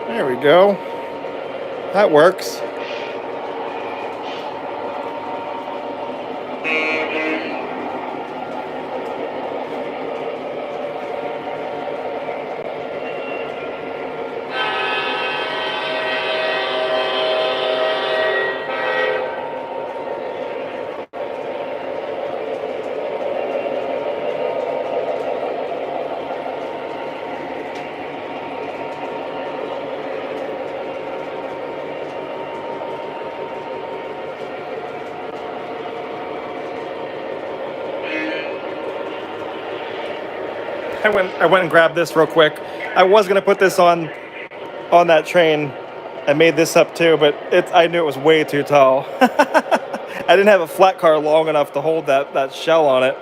A: There we go. That works. I went and grabbed this real quick. I was gonna put this on that train. I made this up too, but I knew it was way too tall. I didn't have a flat car long enough to hold that shell on it.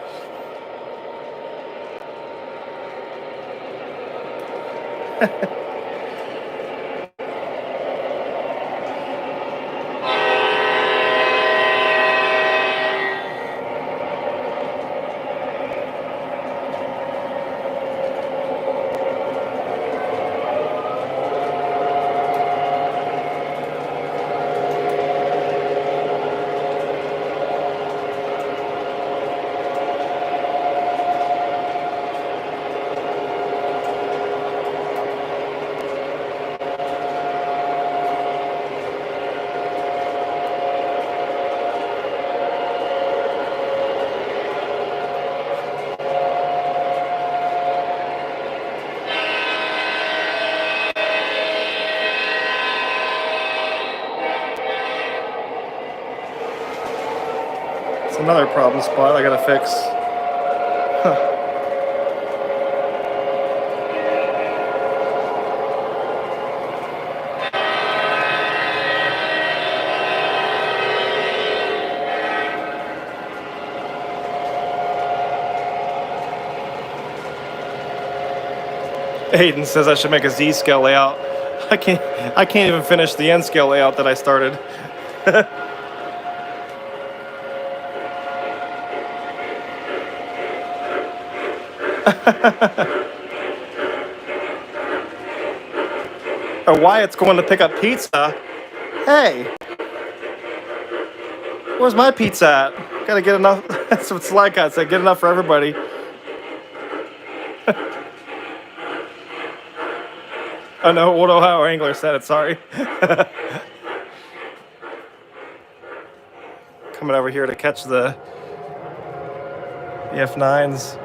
A: It's another problem spot I gotta fix. Huh. Hayden says I should make a Z-scale layout. I can't even finish the N-scale layout that I started. Or Wyatt's going to pick up pizza. Hey, where's my pizza at? Gotta get enough. That's what Slycott said. Get enough for everybody. Oh no, Old Ohio Angler said it. Sorry. Coming over here to catch the F9s.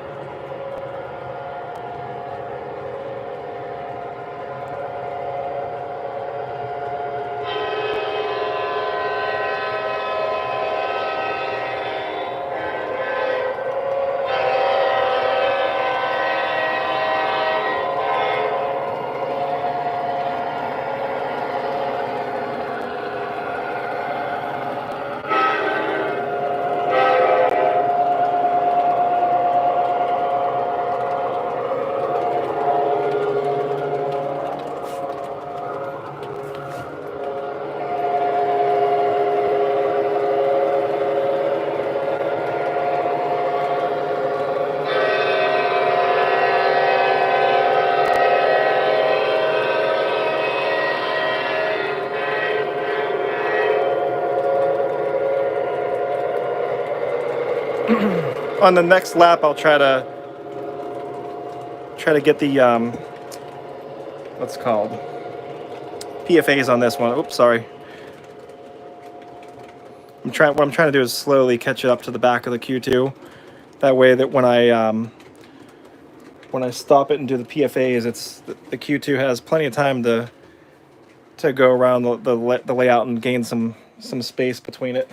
A: on the next lap, I'll try to get the what's it called, PFAs on this one. Oops, sorry. What I'm trying to do is slowly catch it up to the back of the Q2. That way, that when I stop it and do the PFAs, the Q2 has plenty of time to go around the layout and gain some space between it.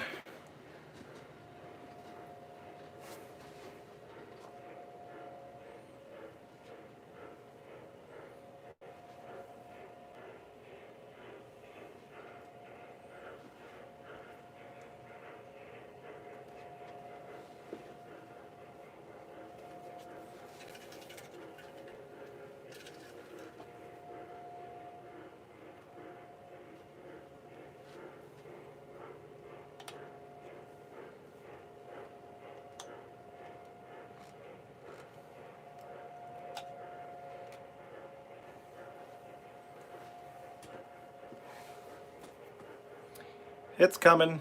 A: It's coming.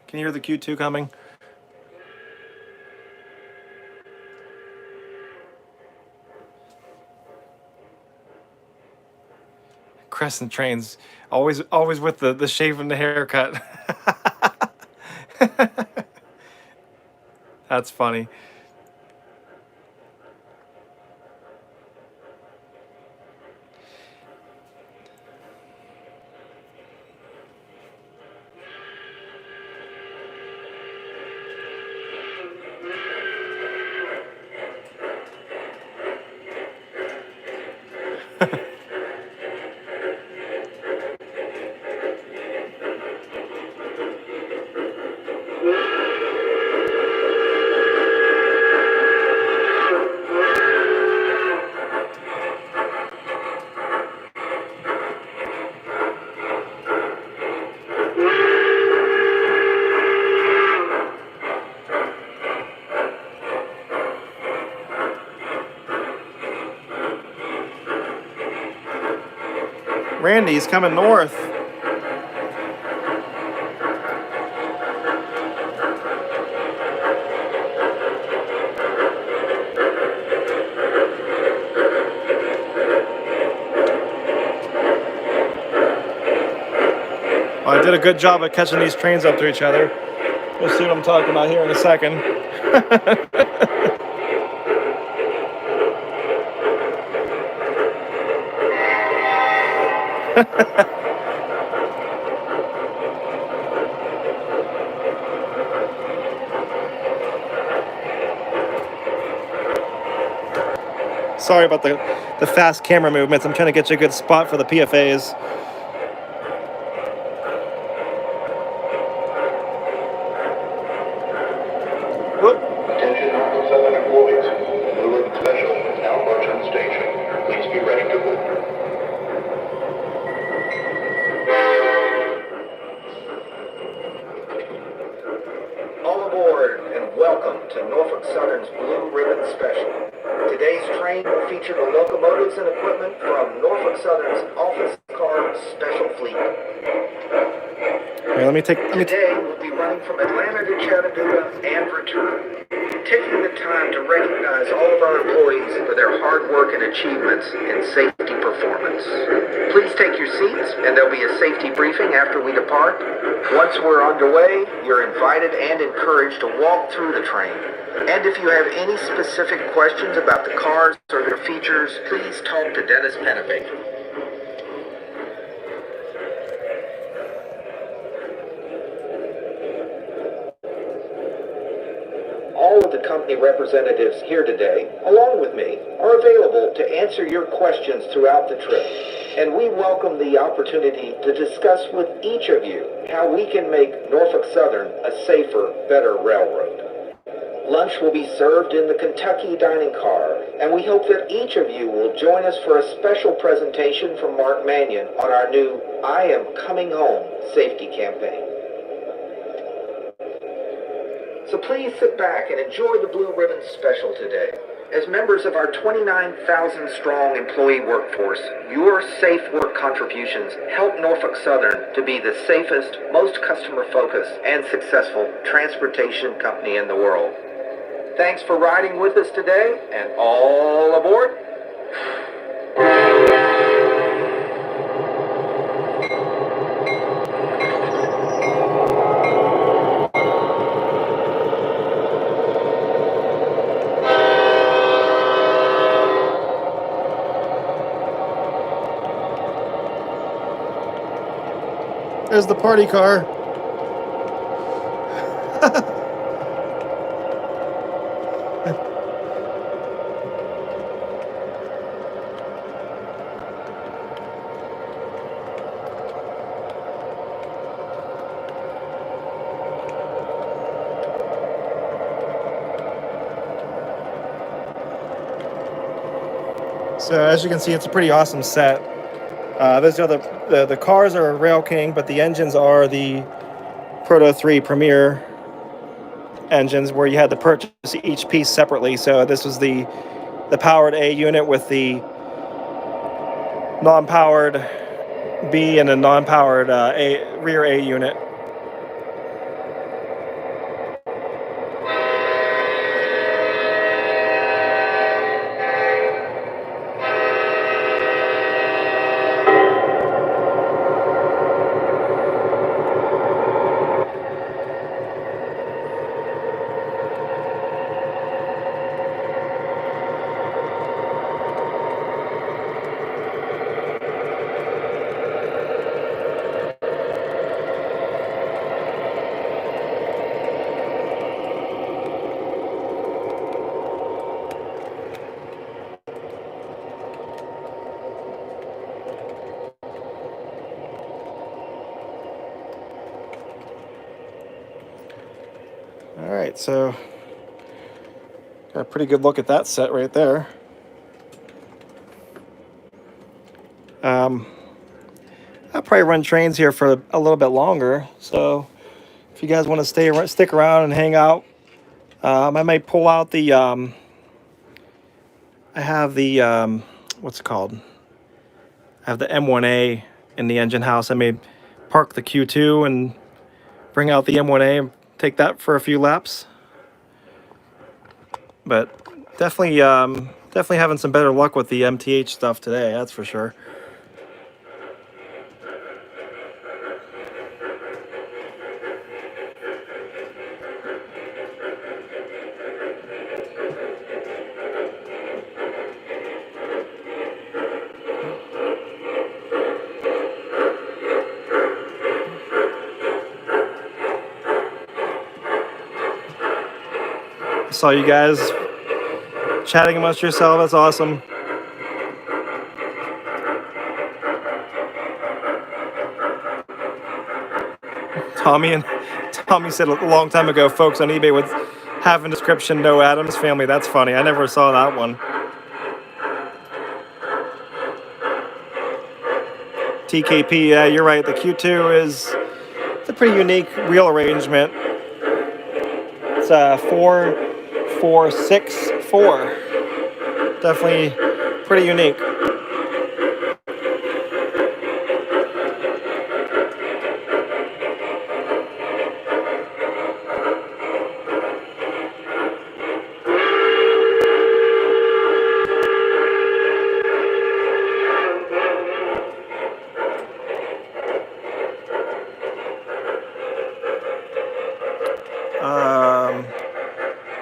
A: Can you hear the Q2 coming? Crescent Trains, always with the shave and the haircut. That's funny. Randy's coming north. Well, I did a good job of catching these trains up to each other. We'll see what I'm talking about here in a second. Sorry about the fast camera movements. I'm trying to get you a good spot for the PFAs. Whoop.
C: Attention Norfolk Southern employees. Blue Ribbon Special is now approaching the station. Please be ready to board. All aboard and welcome to Norfolk Southern's Blue Ribbon Special. Today's train will feature the locomotives and equipment from Norfolk Southern's Office Car Special Fleet.
A: Here,
C: Today, we'll be running from Atlanta to Chattanooga and return, taking the time to recognize all of our employees for their hard work and achievements in safety performance. Please take your seats, and there'll be a safety briefing after we depart. Once we're underway, you're invited and encouraged to walk through the train. And if you have any specific questions about the cars or their features, please talk to Dennis Pennebaker. All of the company representatives here today, along with me, are available to answer your questions throughout the trip. And we welcome the opportunity to discuss with each of you how we can make Norfolk Southern a safer, better railroad. Lunch will be served in the Kentucky dining car, and we hope that each of you will join us for a special presentation from Mark Mannion on our new I Am Coming Home safety campaign. So please sit back and enjoy the Blue Ribbon Special today. As members of our 29,000 strong employee workforce, your safe work contributions help Norfolk Southern to be the safest, most customer-focused, and successful transportation company in the world. Thanks for riding with us today, and all aboard.
A: There's the party car. So as you can see, it's a pretty awesome set. Those are the cars are Rail King, but the engines are the Proto 3 Premier engines, where you had to purchase each piece separately. So this was the powered A unit with the non-powered B and a non-powered rear A unit. All right, so got a pretty good look at that set right there. I'll probably run trains here for a little bit longer, so if you guys want to stick around and hang out, I might pull out the I have the what's it called? I have the M1A in the engine house. I may park the Q2 and bring out the M1A and take that for a few laps. But definitely having some better luck with the MTH stuff today, that's for sure. I saw you guys chatting amongst yourself. That's awesome. Tommy said a long time ago, folks on eBay would have a description, no Adams Family. That's funny. I never saw that one. TKP, yeah, you're right. The Q2 it's a pretty unique wheel arrangement. It's a 4-4-6-4. Definitely pretty unique.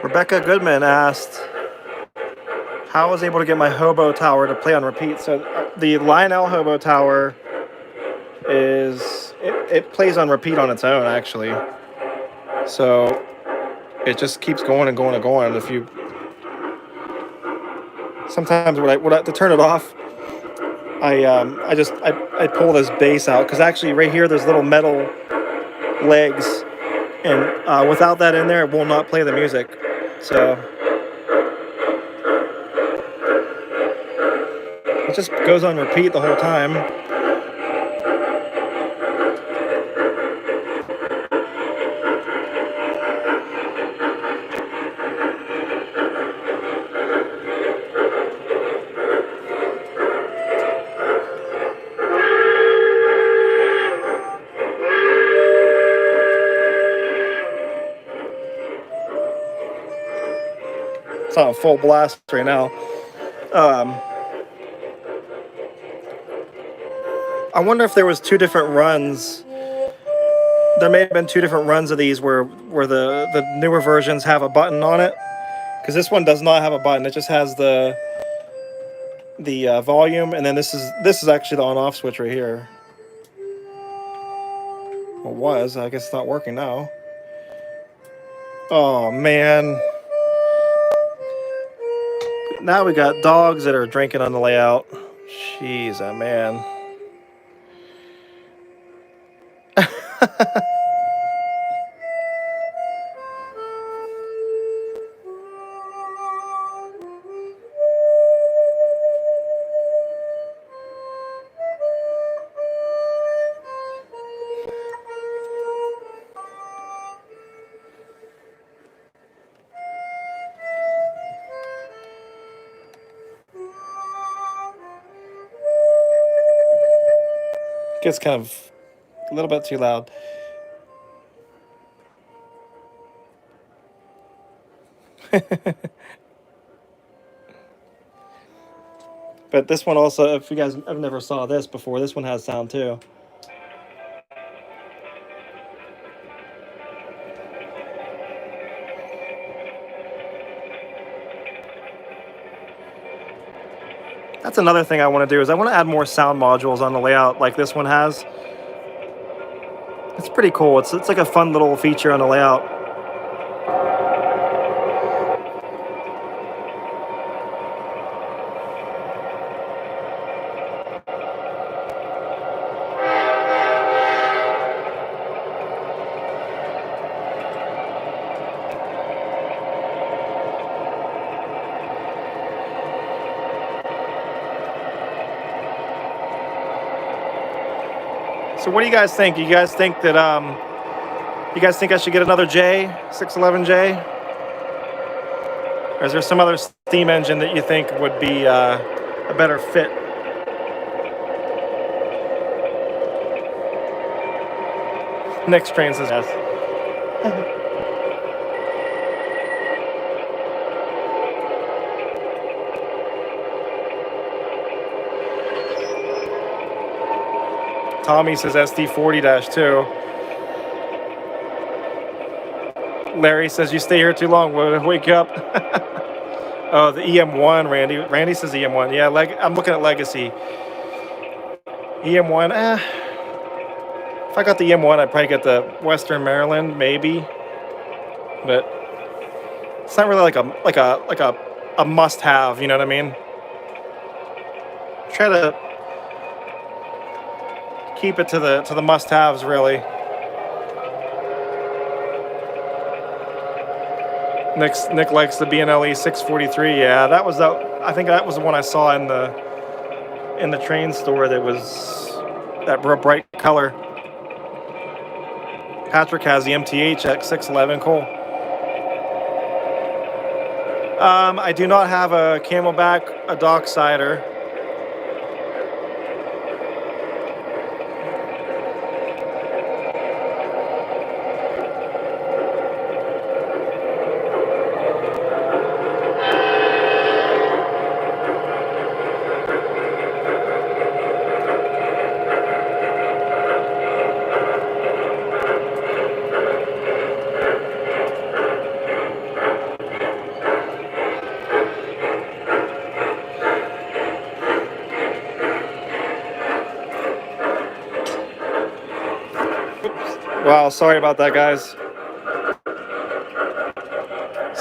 A: Rebecca Goodman asked how I was able to get my hobo tower to play on repeat. So the Lionel hobo tower it plays on repeat on its own, actually. So it just keeps going and going and going. If you sometimes when I to turn it off, I pull this bass out, because actually right here there's little metal legs, and without that in there, it will not play the music. So it just goes on repeat the whole time. on full blast right now. I wonder if there was two different runs. There may have been two different runs of these where the newer versions have a button on it, because this one does not have a button. It just has the volume, and then this is actually the on-off switch right here. Well, it was. I guess it's not working now. Oh man. Now we got dogs that are drinking on the layout. Jeez, oh man. Gets kind of a little bit too loud. But this one also, if you guys have never saw this before, this one has sound too. That's another thing I want to do, is I want to add more sound modules on the layout like this one has. It's pretty cool. It's like a fun little feature on the layout. So what do you guys think? You guys think that you guys think I should get another J, 611J? Or is there some other steam engine that you think would be a better fit? Next train says yes. Tommy says SD40-2. Larry says you stay here too long, we'll wake you up. Oh, the EM1, Randy. Randy says EM1. Yeah, I'm looking at Legacy. EM1, if I got the EM1, I'd probably get the Western Maryland, maybe. But it's not really like a must-have, you know what I mean? Try to keep it to the must-haves, really. Nick likes the B&LE 643. Yeah, I think that was the one I saw in the train store. That was that real bright color. Patrick has the MTH X611. Cool. I do not have a Camelback, a Docksider. Wow, sorry about that, guys.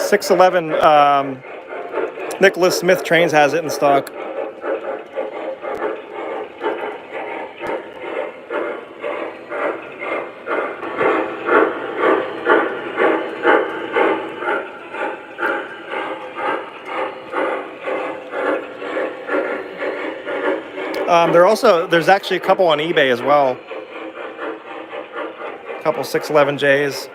A: 611 Nicholas Smith Trains has it in stock. There's actually a couple on eBay as well. Couple 611Js.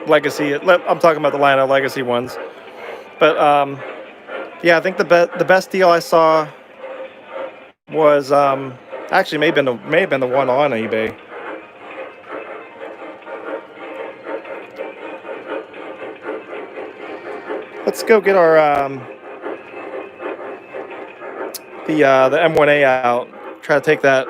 A: Legacy. I'm talking about the Lionel Legacy ones. But yeah, I think the best deal I saw was actually may have been the one on eBay. go get our the M1A out. Try to take that.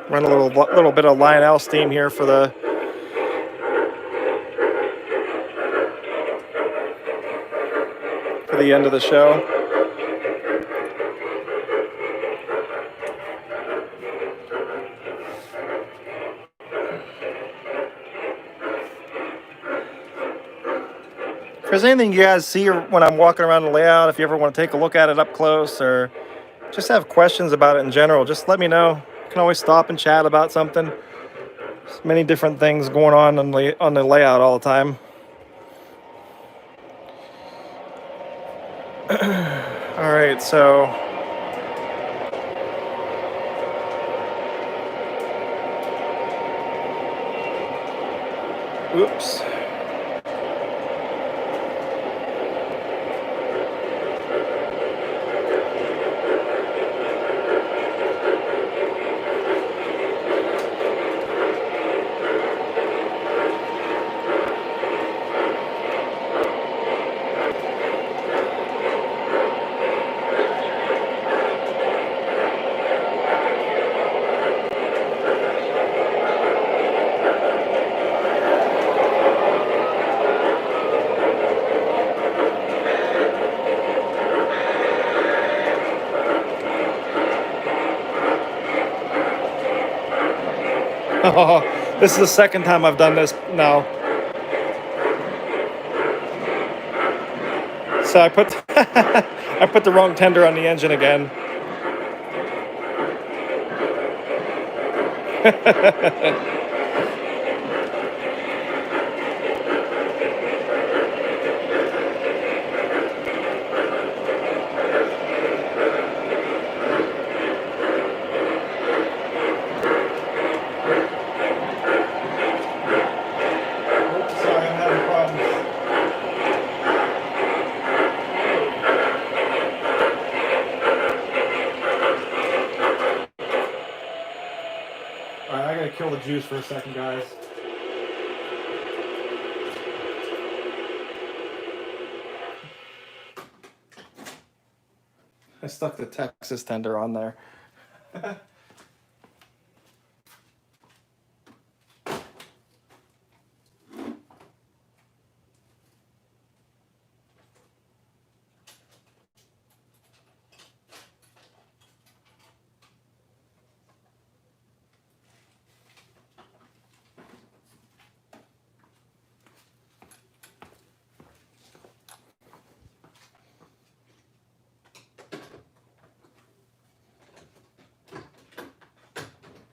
A: Run a little bit of Lionel steam here for the end of the show. If there's anything you guys see when I'm walking around the layout, if you ever want to take a look at it up close or just have questions about it in general, just let me know. You can always stop and chat about something. There's many different things going on the layout all the time. All right, so oops. Oh, this is the second time I've done this now. So I put I put the wrong tender on the engine again. Kill the juice for a second, guys. I stuck the Texas tender on there.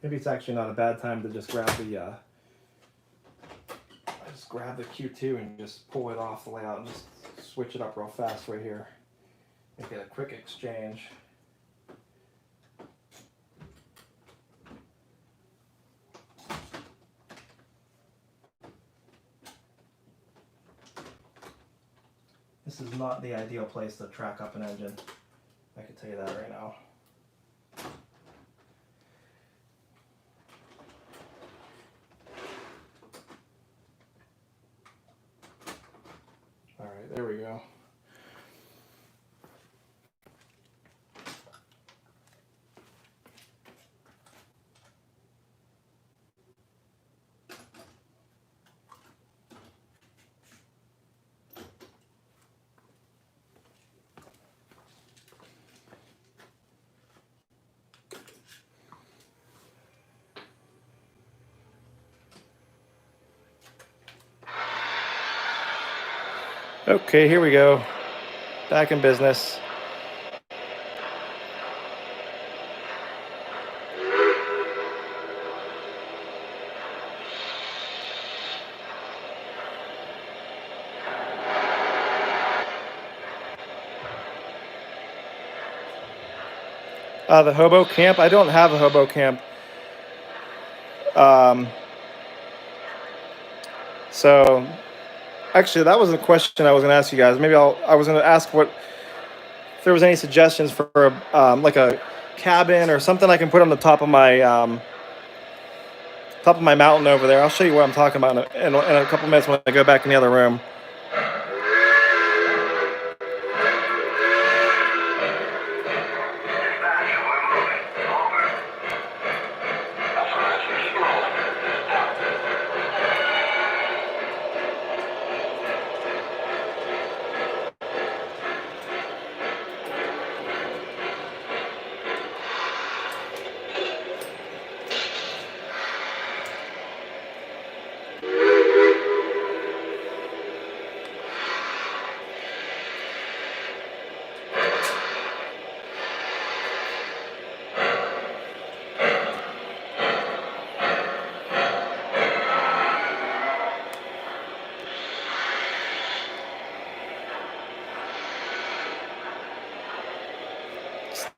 A: Maybe it's actually not a bad time to just grab the grab the Q2 and just pull it off the layout and just switch it up real fast right here and get a quick exchange. This is not the ideal place to track up an engine. I can tell you that right now. All right, there we go. Okay, here we go. Back in business. The hobo camp? I don't have a hobo camp. So actually, that was a question I was going to ask you guys. Maybe I was going to ask if there was any suggestions for like a cabin or something I can put on the top of my top of my mountain over there. I'll show you what I'm talking about in a couple minutes when I go back in the other room.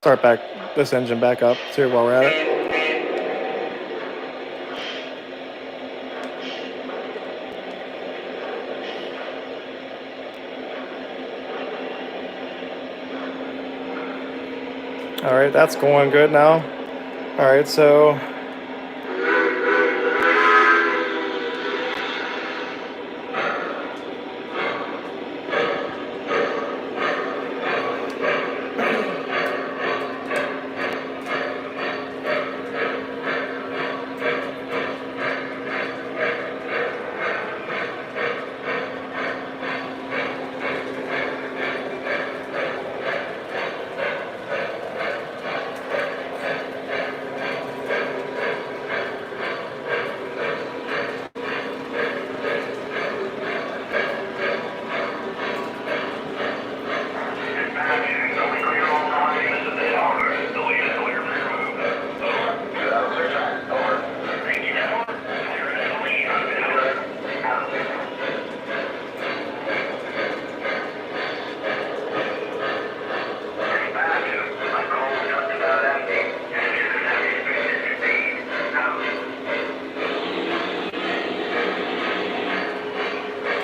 A: Start this engine back up too while we're at it. All right, that's going good now. All right, so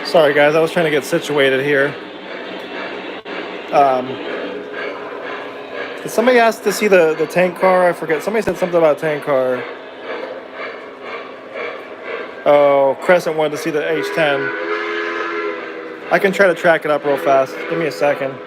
A: sorry guys, I was trying to get situated here. Did somebody ask to see the tank car? I forget. Somebody said something about a tank car. Oh, Crescent wanted to see the H10. I can try to track it up real fast. Give me a second.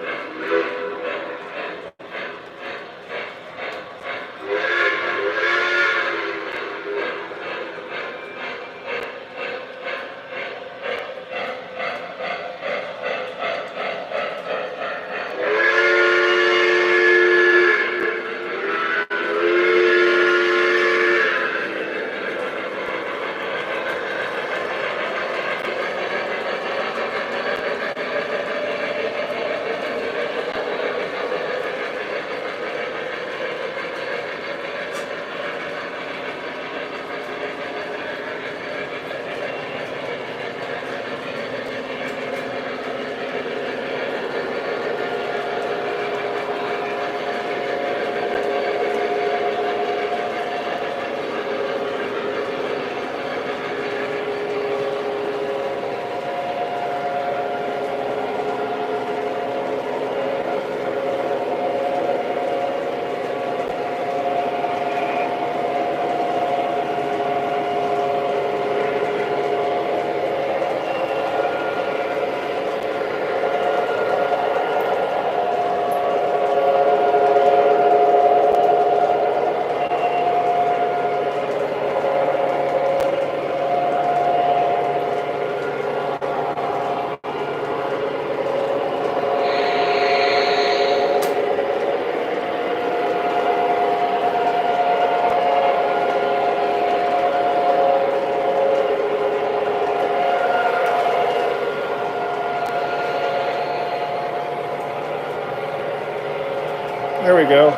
A: There we go.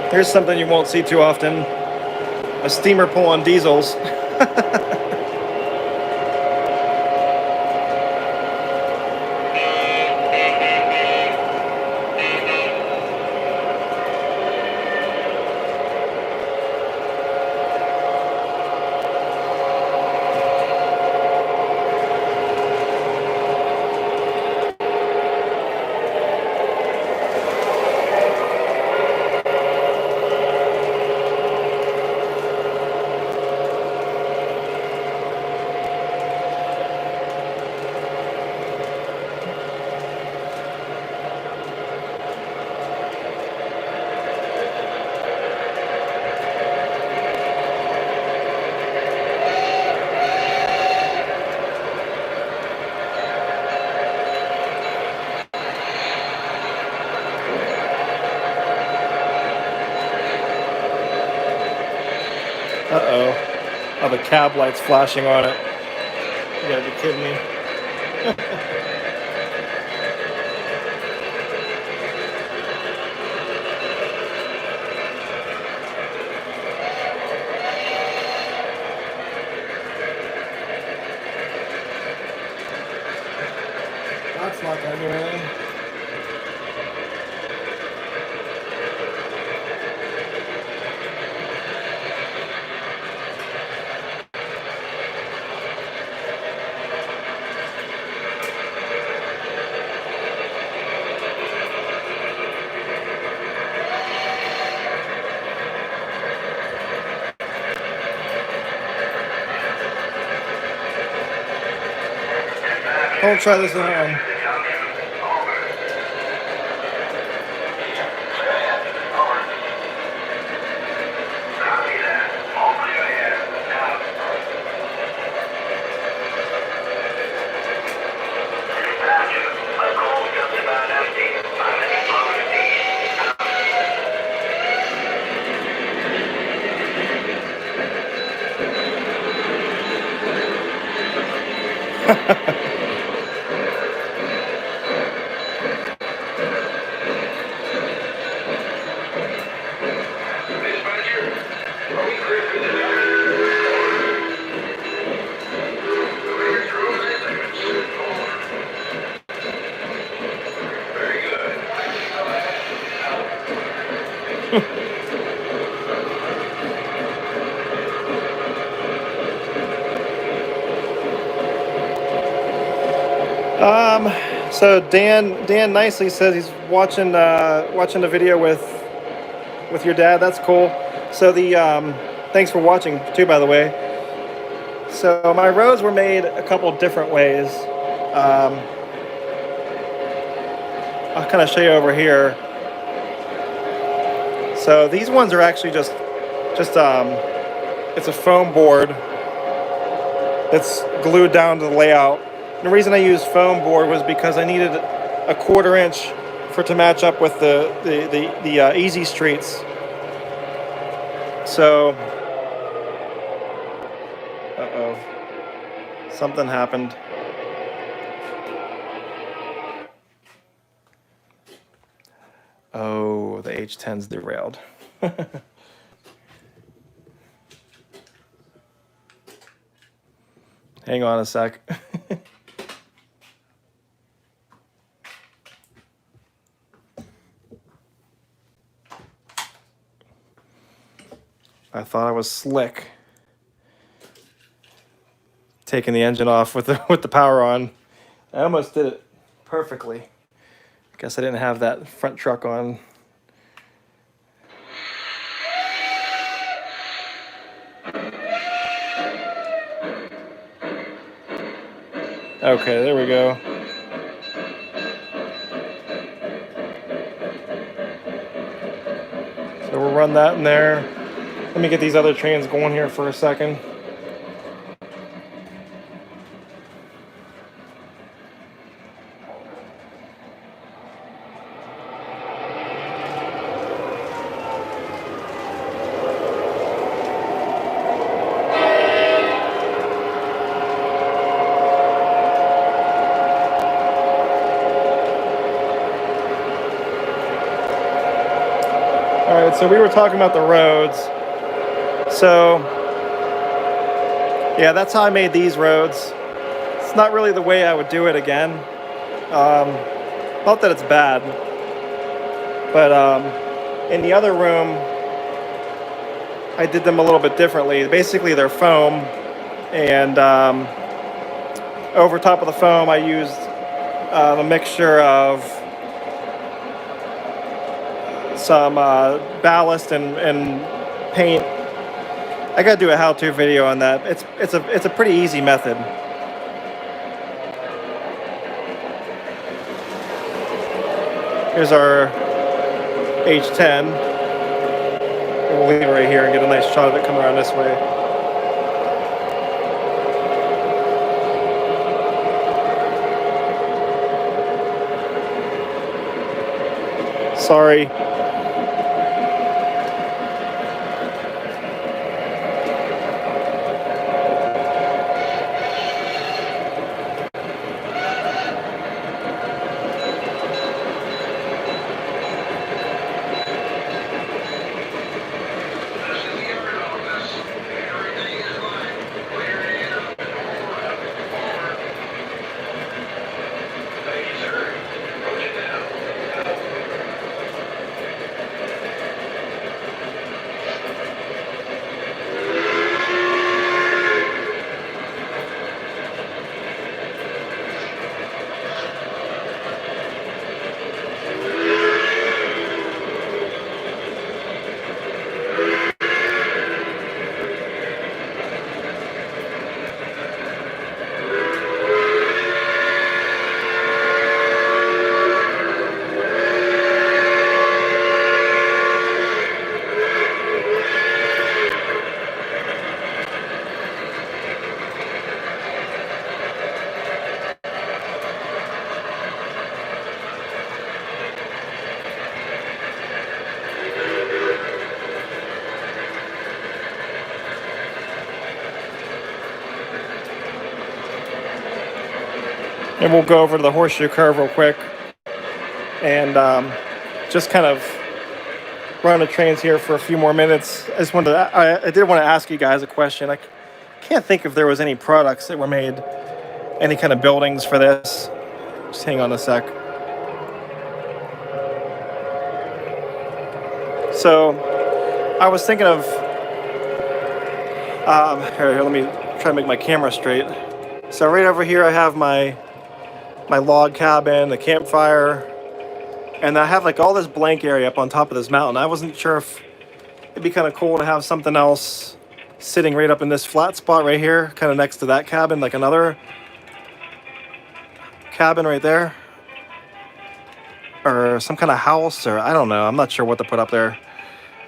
A: Here's something you won't see too often. A steamer pulling diesels. of the cab lights flashing on it. You gotta be kidding me. That's not gonna do anything. Don't try this at home. So Dan nicely says he's watching the video with your dad. That's cool. So the thanks for watching too, by the way. So my roads were made a couple different ways. I'll kind of show you over here. So these ones are actually just it's a foam board that's glued down to the layout. And the reason I used foam board was because I needed a 1/4 inch for it to match up with the easy streets. So, something happened. Oh, the H10's derailed. Hang on a sec. I thought I was slick, taking the engine off with the power on. I almost did it perfectly. Guess I didn't have that front truck on. Okay, there we go. So we'll run that in there. Let me get these other trains going here for a second. All right, so we were talking about the roads. So, yeah, that's how I made these roads. It's not really the way I would do it again. Not that it's bad, but in the other room, I did them a little bit differently. Basically, they're foam, and over top of the foam, I used a mixture of some ballast and paint. I gotta do a how-to video on that. It's a pretty easy method. Here's our H10. We'll leave it right here and get a nice shot of it coming around this way. Sorry. And we'll go over to the horseshoe curve real quick and just kind of run the trains here for a few more minutes. I did want to ask you guys a question. I can't think if there was any products that were made, any kind of buildings for this. Just hang on a sec. So I was thinking of, here, let me try to make my camera straight. So right over here I have my log cabin, the campfire, and I have like all this blank area up on top of this mountain. I wasn't sure if it'd be kind of cool to have something else sitting right up in this flat spot right here, kind of next to that cabin, like another cabin right there, or some kind of house, or I don't know. I'm not sure what to put up there,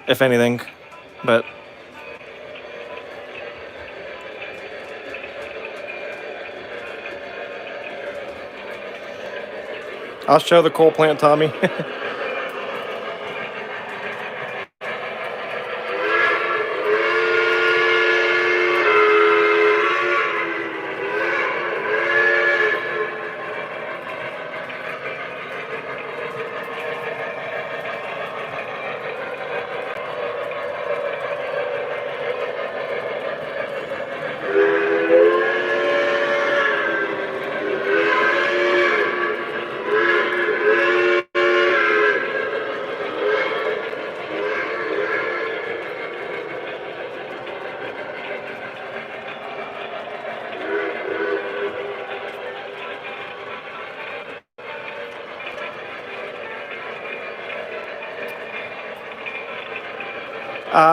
A: if anything, but I'll show the coal plant, Tommy.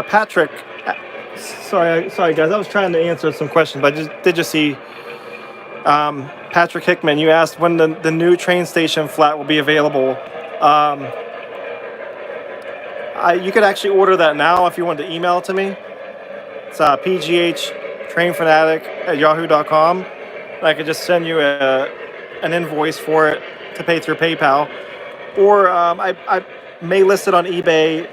A: Patrick, sorry guys, I was trying to answer some questions, but I did just see Patrick Hickman. You asked when the new train station flat will be available. You could actually order that now if you wanted to email it to me. It's pghtrainfanatic@yahoo.com. I could just send you an invoice for it to pay through PayPal, or I may list it on eBay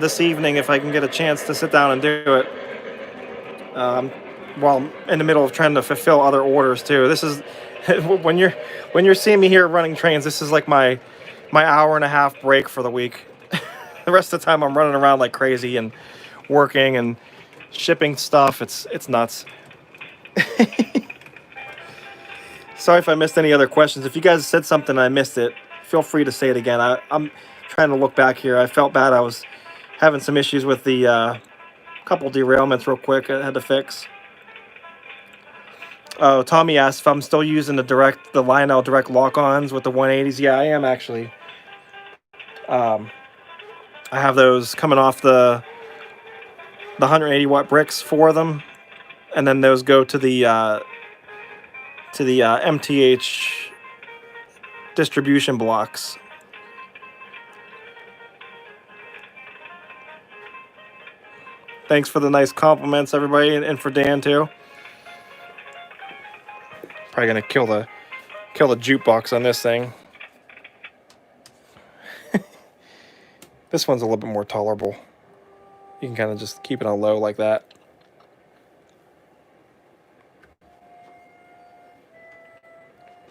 A: this evening if I can get a chance to sit down and do it. While I'm in the middle of trying to fulfill other orders too. This is when you're seeing me here running trains. This is like my hour and a half break for the week. The rest of the time I'm running around like crazy and working and shipping stuff. It's nuts. Sorry if I missed any other questions. If you guys said something and I missed it, feel free to say it again. I'm trying to look back here. I felt bad. I was having some issues with the couple derailments real quick I had to fix. Oh, Tommy asked if I'm still using the Lionel direct lock-ons with the 180s. Yeah, I am actually. I have those coming off the 180 watt bricks for them, and then those go to the MTH distribution blocks. Thanks for the nice compliments, everybody, and for Dan too. Probably gonna kill the jukebox on this thing. This one's a little bit more tolerable. You can kind of just keep it on low like that.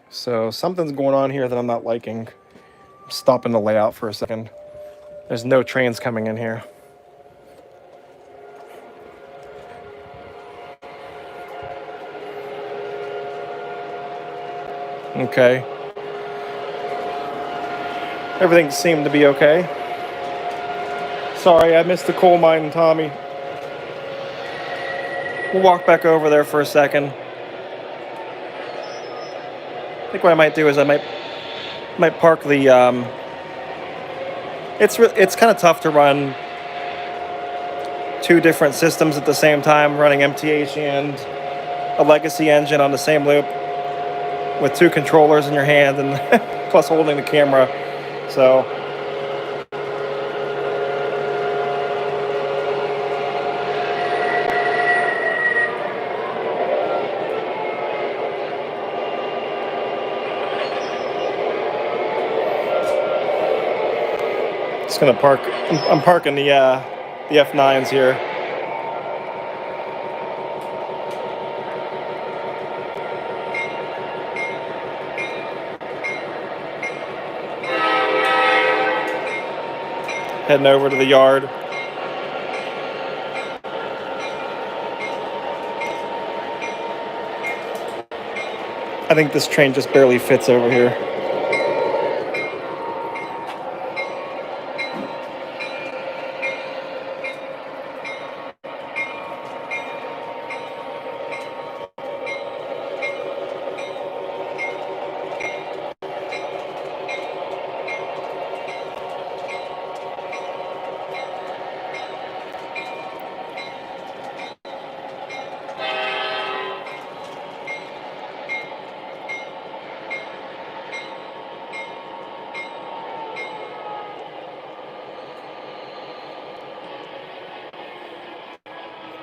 A: So something's going on here that I'm not liking. I'm stopping the layout for a second. There's no trains coming in here. Okay. Everything seemed to be okay. Sorry, I missed the coal mine, Tommy. We'll walk back over there for a second. I think what I might do is I might park the. It's kind of tough to run two different systems at the same time, running MTH and a legacy engine on the same loop with two controllers in your hand and plus holding the camera. So. Just gonna park. I'm parking the F9s here. heading over to the yard. I think this train just barely fits over here.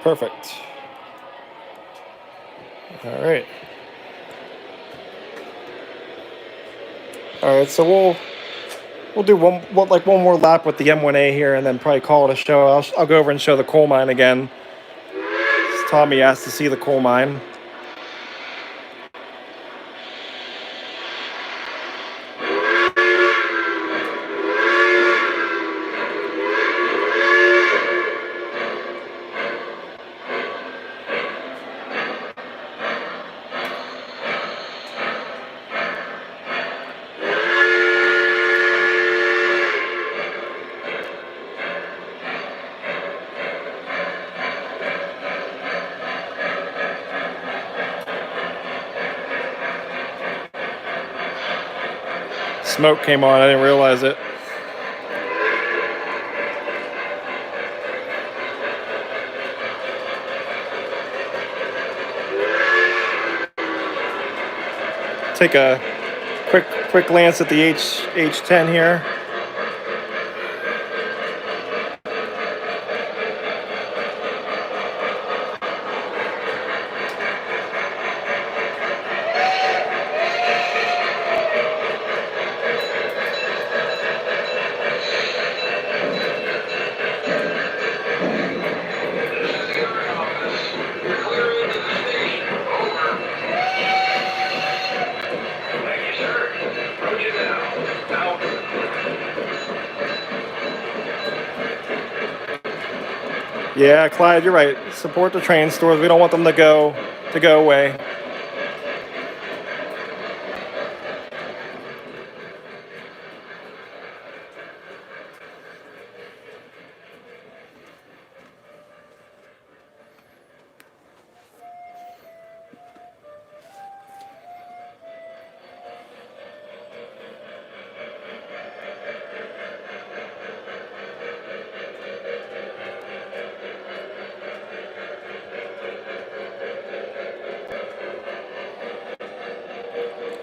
A: Perfect. All right. All right, so we'll do one more lap with the M1A here, and then probably call it a show. I'll go over and show the coal mine again. Tommy asked to see the coal mine. Smoke came on, I didn't realize it. Take a quick glance at the H10 here. Yeah, Clyde, you're right. Support the train stores. We don't want them to go away.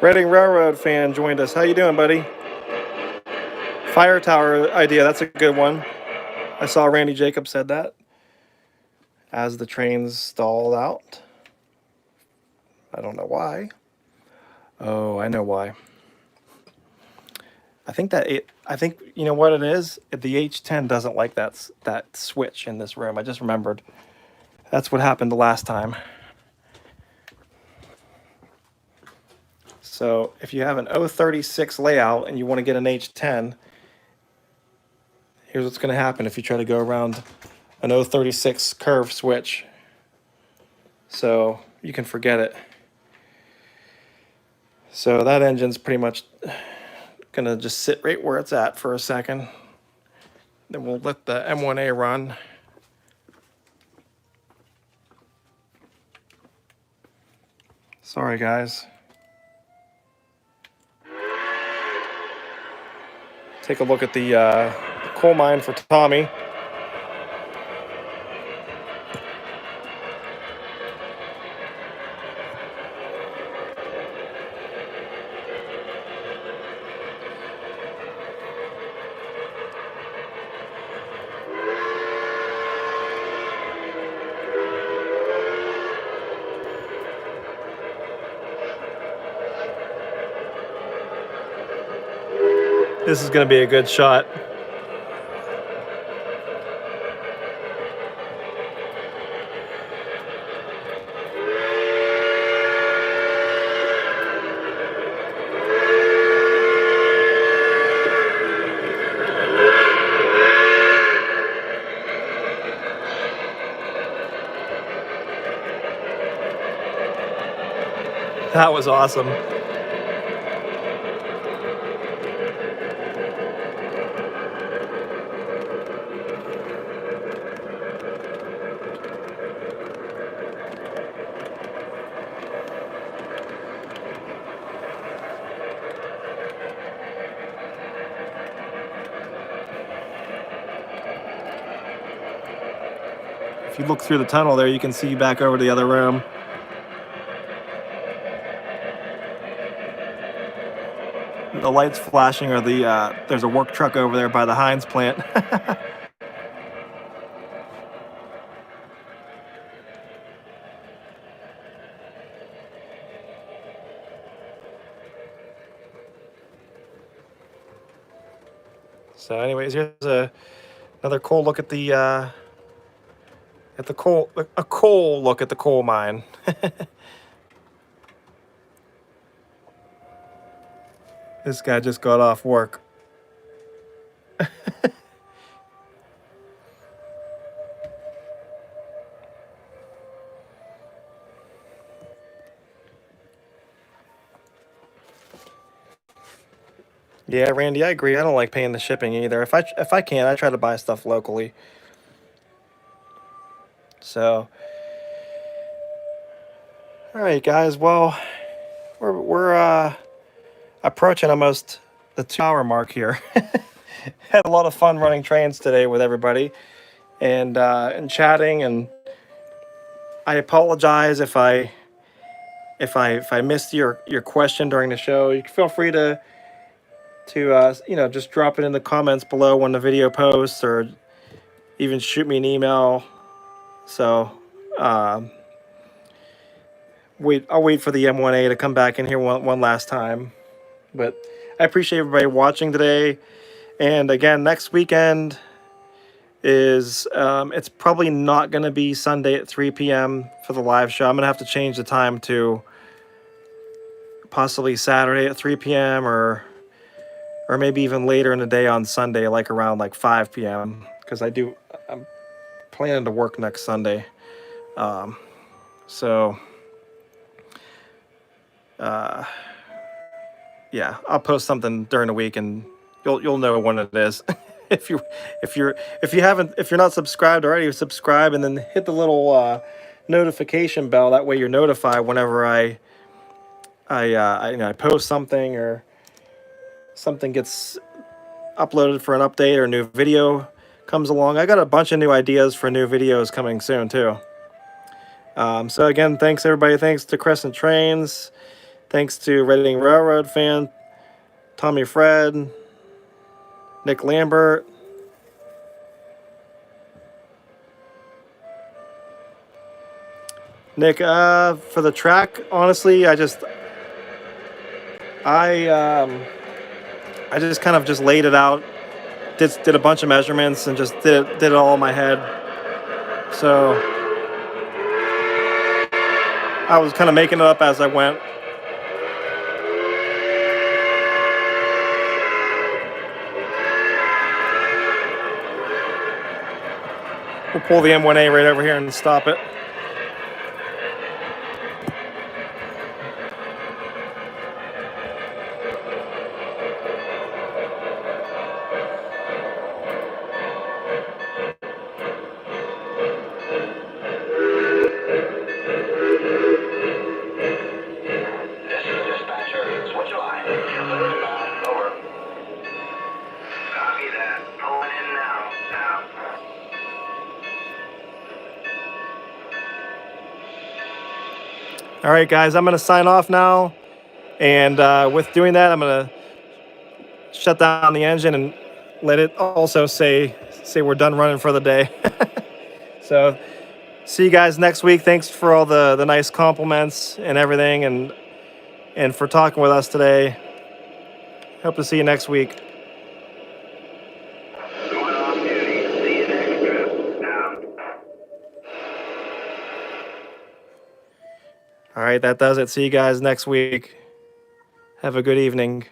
A: Reading Railroad fan joined us. How you doing, buddy? Fire tower idea, that's a good one. I saw Randy Jacobs said that as the trains stalled out. I don't know why. Oh, I know why. I think you know what it is? The H10 doesn't like that switch in this room. I just remembered. That's what happened the last time. So if you have an 036 layout and you want to get an H10, here's what's going to happen if you try to go around an 036 curve switch. So you can forget it. So that engine's pretty much going to just sit right where it's at for a second. Then we'll let the M1A run. Sorry, guys. Take a look at the coal mine for Tommy. This is going to be a good shot. That was awesome. If you look through the tunnel there, you can see back over to the other room. The lights flashing, or there's a work truck over there by the Heinz plant. So anyways, here's another cool look at the coal look at the coal mine. This guy just got off work. Yeah, Randy, I agree. I don't like paying the shipping either. If I can, I try to buy stuff locally. So, all right, guys. Well, we're approaching almost the 2-hour mark here. Had a lot of fun running trains today with everybody, and chatting. And I apologize if I missed your question during the show. You can feel free to just drop it in the comments below when the video posts, or even shoot me an email. So I'll wait for the M1A to come back in here one last time. But I appreciate everybody watching today. And again, next weekend is it's probably not going to be Sunday at 3 p.m. for the live show. I'm going to have to change the time to possibly Saturday at 3 p.m. or maybe even later in the day on Sunday, like around like 5 p.m. because I'm planning to work next Sunday. Yeah, I'll post something during the week, and you'll know when it is. if you're not subscribed already, subscribe and then hit the little notification bell. That way you're notified whenever I post something, or something gets uploaded for an update, or a new video comes along. I got a bunch of new ideas for new videos coming soon too. So again, thanks everybody. Thanks to Crescent Trains. Thanks to Reading Railroad fan, Tommy Fred, Nick Lambert. Nick, for the track, honestly, I just kind of just laid it out, did a bunch of measurements, and just did it all in my head. So I was kind of making it up as I went. We'll pull the M1A right over here and stop it. All right, guys, I'm going to sign off now. And with doing that, I'm going to shut down the engine and let it also say we're done running for the day. So see you guys next week. Thanks for all the nice compliments and everything, and for talking with us today. Hope to see you next week. All right, that does it. See you guys next week. Have a good evening.